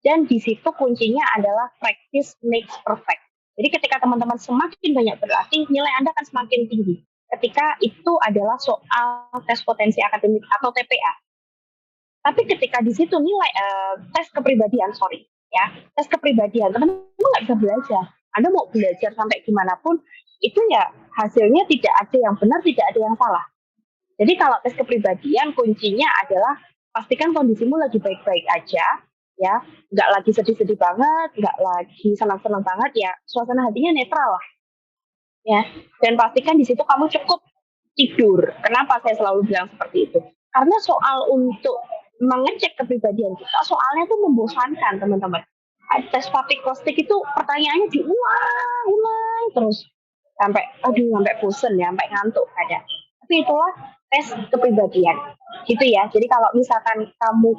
Dan di situ kuncinya adalah practice makes perfect. Jadi ketika teman-teman semakin banyak berlatih, nilai Anda akan semakin tinggi. Ketika itu adalah soal tes potensi akademik atau TPA. Tapi ketika di situ nilai tes kepribadian, tes kepribadian, teman-teman nggak bisa belajar. Anda mau belajar sampai gimana pun, itu ya hasilnya tidak ada yang benar, tidak ada yang salah. Jadi kalau tes kepribadian, kuncinya adalah pastikan kondisimu lagi baik-baik aja, ya, nggak lagi sedih-sedih banget, nggak lagi senang-senang banget, ya, suasana hatinya netral lah, ya. Dan pastikan di situ kamu cukup tidur. Kenapa saya selalu bilang seperti itu? Karena soal untuk mengecek kepribadian kita, soalnya tuh membosankan, teman-teman. Tes fatigue kostik itu pertanyaannya diulang terus sampai bosen ya, sampai ngantuk kadang. Tapi itulah tes kepribadian, gitu ya. Jadi kalau misalkan kamu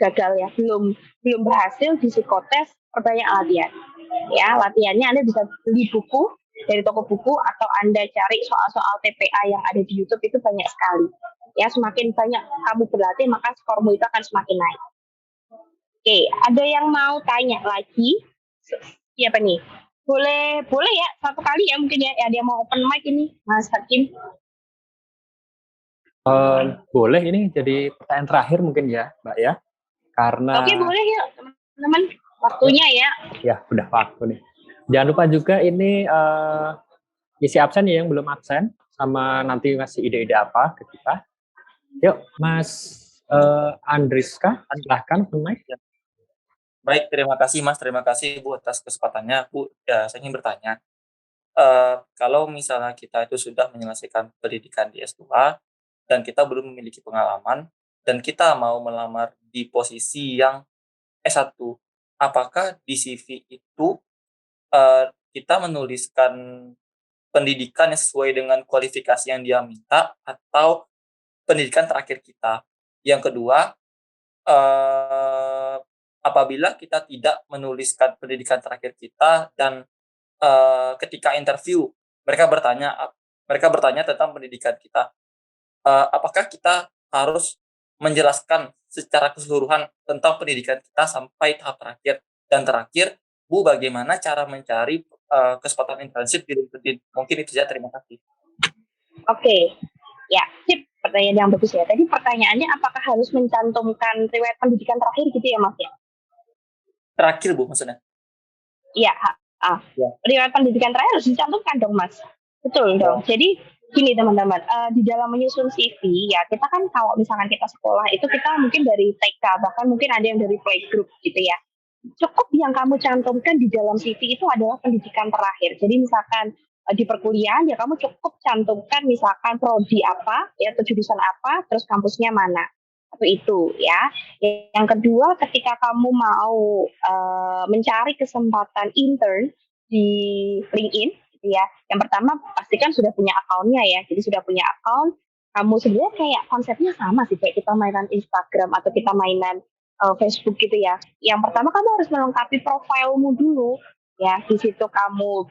gagal ya, belum berhasil di psikotes, perbanyak latihan. Ya, latihannya Anda bisa beli buku dari toko buku atau Anda cari soal-soal TPA yang ada di YouTube, itu banyak sekali. Ya, semakin banyak kamu berlatih, maka skormu itu akan semakin naik. Oke, ada yang mau tanya lagi? Siapa nih? Boleh ya, satu kali ya mungkin ya. Ada yang mau open mic ini, Mas Hakim? Boleh, ini jadi pertanyaan terakhir mungkin ya, Mbak ya. Karena Oke, boleh ya, teman-teman. Waktunya ya. Ya, udah waktu nih. Jangan lupa juga ini isi absen ya yang belum absen, sama nanti ngasih ide-ide apa ke kita. Yuk, Mas Andriska, silahkan open mic. Baik, terima kasih Mas, terima kasih Bu atas kesempatannya. Bu, ya, saya ingin bertanya, kalau misalnya kita itu sudah menyelesaikan pendidikan di S2 dan kita belum memiliki pengalaman dan kita mau melamar di posisi yang S1, apakah di CV itu kita menuliskan pendidikan yang sesuai dengan kualifikasi yang dia minta atau pendidikan terakhir kita? Yang kedua, apabila kita tidak menuliskan pendidikan terakhir kita dan ketika interview mereka bertanya tentang pendidikan kita, apakah kita harus menjelaskan secara keseluruhan tentang pendidikan kita sampai tahap terakhir? Dan terakhir, Bu, bagaimana cara mencari kesempatan internship di LinkedIn? Mungkin itu saja, terima kasih. Oke, ya, sip. Pertanyaan yang bagus ya. Tadi pertanyaannya apakah harus mencantumkan riwayat pendidikan terakhir gitu ya, Mas ya? Terakhir, Bu, maksudnya. Iya, ya. Riwayat pendidikan terakhir harus dicantumkan dong, Mas. Betul dong. Jadi gini teman-teman, di dalam menyusun CV ya, kita kan kalau misalkan kita sekolah itu kita mungkin dari TK, bahkan mungkin ada yang dari playgroup gitu ya. Cukup yang kamu cantumkan di dalam CV itu adalah pendidikan terakhir. Jadi misalkan di perkuliahan ya kamu cukup cantumkan misalkan prodi apa, ya, atau jurusan apa, terus kampusnya mana. Atau itu ya. Yang kedua, ketika kamu mau mencari kesempatan intern di LinkedIn gitu ya. Yang pertama pastikan sudah punya akunnya ya. Jadi sudah punya akun, kamu sebenarnya kayak konsepnya sama sih kayak kita mainan Instagram atau kita mainan Facebook gitu ya. Yang pertama kamu harus melengkapi profilmu dulu ya. Di situ kamu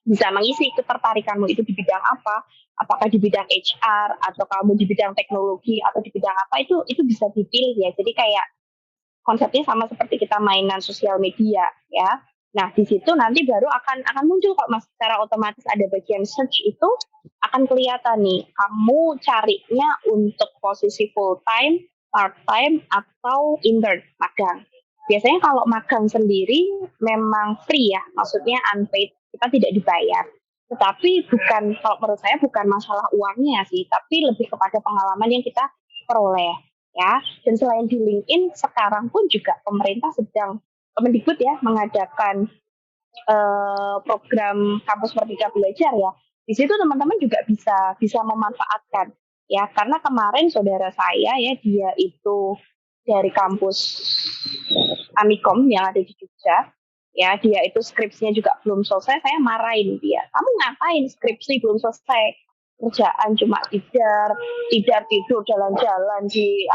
bisa mengisi ketertarikanmu itu di bidang apa, apakah di bidang HR atau kamu di bidang teknologi atau di bidang apa, itu bisa dipilih ya. Jadi kayak konsepnya sama seperti kita mainan sosial media ya. Nah, di situ nanti baru akan muncul kok Mas, secara otomatis ada bagian search itu akan kelihatan nih, kamu carinya untuk posisi full time, part time, atau intern, magang. Biasanya kalau magang sendiri memang free ya, maksudnya unpaid, kita tidak dibayar. Tetapi kalau menurut saya bukan masalah uangnya sih, tapi lebih kepada pengalaman yang kita peroleh ya. Dan selain di LinkedIn, sekarang pun juga pemerintah sedang Kemendikbud ya mengadakan program kampus Merdeka Belajar ya. Di situ teman-teman juga bisa memanfaatkan ya, karena kemarin saudara saya ya, dia itu dari kampus Amikom yang ada di Jogja ya, dia itu skripsinya juga belum selesai. Saya marahin dia, kamu ngapain skripsi belum selesai, kerjaan cuma tidur jalan-jalan di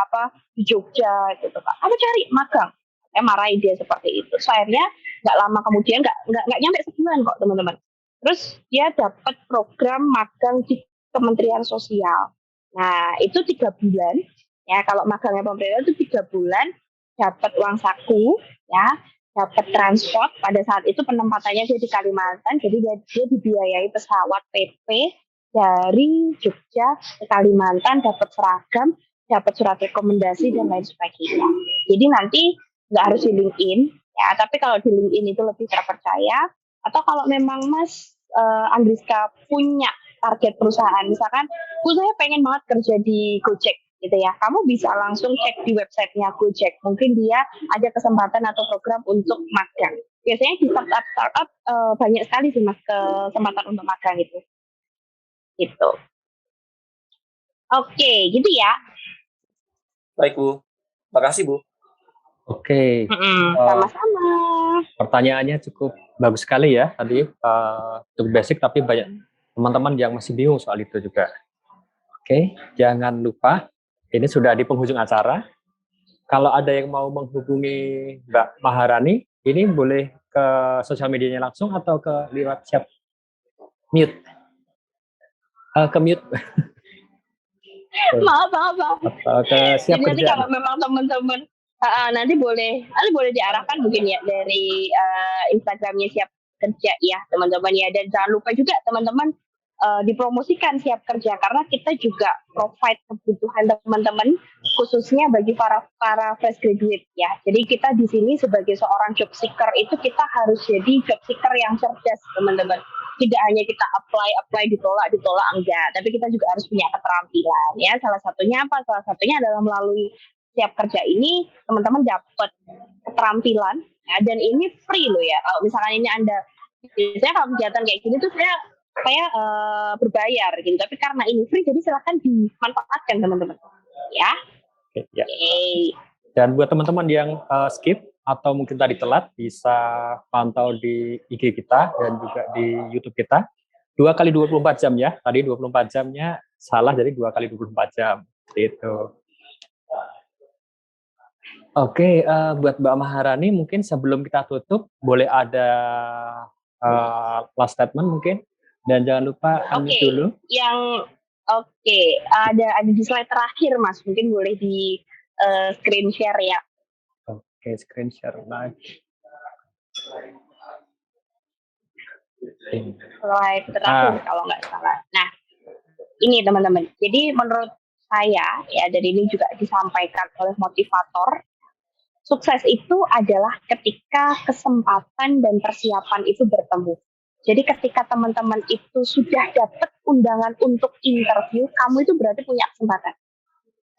Jogja gitu Pak, kamu cari magang. Saya marahin dia seperti itu. So, akhirnya nggak lama kemudian, nggak nyampe sebulan kok teman-teman, terus dia dapat program magang di Kementerian Sosial. Nah, itu 3 bulan ya, kalau magangnya pemerintah itu 3 bulan, dapat uang saku ya, dapat transport. Pada saat itu penempatannya dia di Kalimantan, jadi dia dibiayai pesawat PP dari Jogja ke Kalimantan, dapat seragam, dapat surat rekomendasi dan lain sebagainya. Jadi nanti nggak harus di LinkedIn ya, tapi kalau di LinkedIn itu lebih terpercaya. Atau kalau memang Mas Andriska punya target perusahaan, misalkan saya pengen banget kerja di Gojek gitu ya, kamu bisa langsung cek di websitenya Gojek, mungkin dia ada kesempatan atau program untuk magang. Biasanya di startup banyak sekali sih Mas kesempatan untuk magang itu gitu. Oke, gitu ya. Baik Bu, makasih Bu. Oke. Sama-sama. Pertanyaannya cukup bagus sekali ya tadi, cukup basic, tapi banyak teman-teman yang masih bingung soal itu juga. Oke, jangan lupa ini sudah di penghujung acara. Kalau ada yang mau menghubungi Mbak Maharani, ini boleh ke sosial medianya langsung atau ke lewat chat? Mute. Ke mute. Maaf. Atau ke siap jadi kerja. kalau memang teman-teman nanti boleh diarahkan mungkin ya dari Instagramnya Siap Kerja ya teman-teman ya. Dan jangan lupa juga teman-teman dipromosikan Siap Kerja, karena kita juga provide kebutuhan teman-teman khususnya bagi para fresh graduate ya. Jadi kita di sini sebagai seorang job seeker itu kita harus jadi job seeker yang cerdas teman-teman. Tidak hanya kita apply ditolak enggak, tapi kita juga harus punya keterampilan ya. Salah satunya apa? Salah satunya adalah melalui Siap Kerja ini teman-teman dapat keterampilan ya, dan ini free loh ya. Kalau misalkan ini Anda, biasanya kalau kegiatan kayak gini tuh saya berbayar gitu, tapi karena ini free jadi silakan dimanfaatkan teman-teman ya. Oke, ya. Dan buat teman-teman yang skip atau mungkin tadi telat, bisa pantau di IG kita dan juga di YouTube kita 2 kali 24 jam ya. Tadi 24 jamnya salah, jadi 2 kali 24 jam gitu. Oke, buat Mbak Maharani mungkin sebelum kita tutup boleh ada last statement mungkin, dan jangan lupa unmute dulu. Ada di slide terakhir Mas, mungkin boleh di screen share ya. Oke, screen share lagi. Slide terakhir kalau nggak salah. Nah, ini teman-teman. Jadi menurut saya ya, dari ini juga disampaikan oleh motivator, sukses itu adalah ketika kesempatan dan persiapan itu bertemu. Jadi ketika teman-teman itu sudah dapat undangan untuk interview, kamu itu berarti punya kesempatan.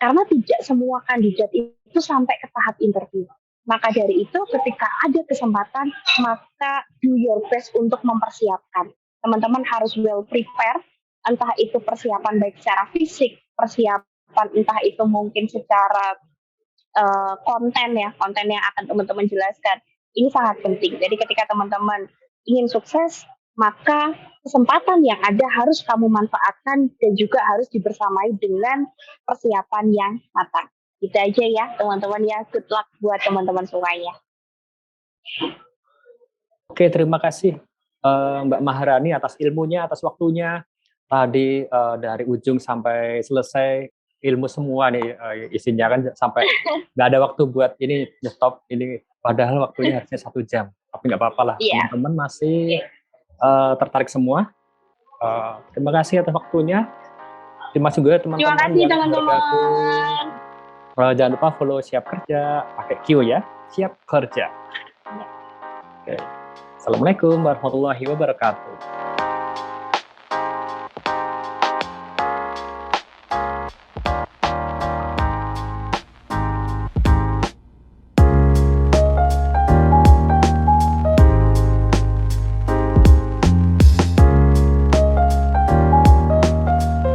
Karena tidak semua kandidat itu sampai ke tahap interview. Maka dari itu ketika ada kesempatan, maka do your best untuk mempersiapkan. Teman-teman harus well prepare, entah itu persiapan baik secara fisik, persiapan entah itu mungkin secara konten yang akan teman-teman jelaskan. Ini sangat penting. Jadi ketika teman-teman ingin sukses, maka kesempatan yang ada harus kamu manfaatkan dan juga harus dibersamai dengan persiapan yang matang. Gitu aja ya teman-teman ya. Good luck buat teman-teman semuanya. Oke, terima kasih Mbak Maharani atas ilmunya, atas waktunya. Tadi dari ujung sampai selesai ilmu semua nih isinya kan, sampai nggak ada waktu buat ini stop ini, padahal waktunya harusnya 1 jam. Tapi nggak apa-apa lah, Iya. teman-teman masih tertarik semua. Terima kasih atas waktunya. Terima kasih juga teman-teman. Terima kasih yang teman-teman. bergabung. Jangan lupa follow Siap Kerja, pakai Q ya, Siap Kerja. Oke. Assalamualaikum warahmatullahi wabarakatuh.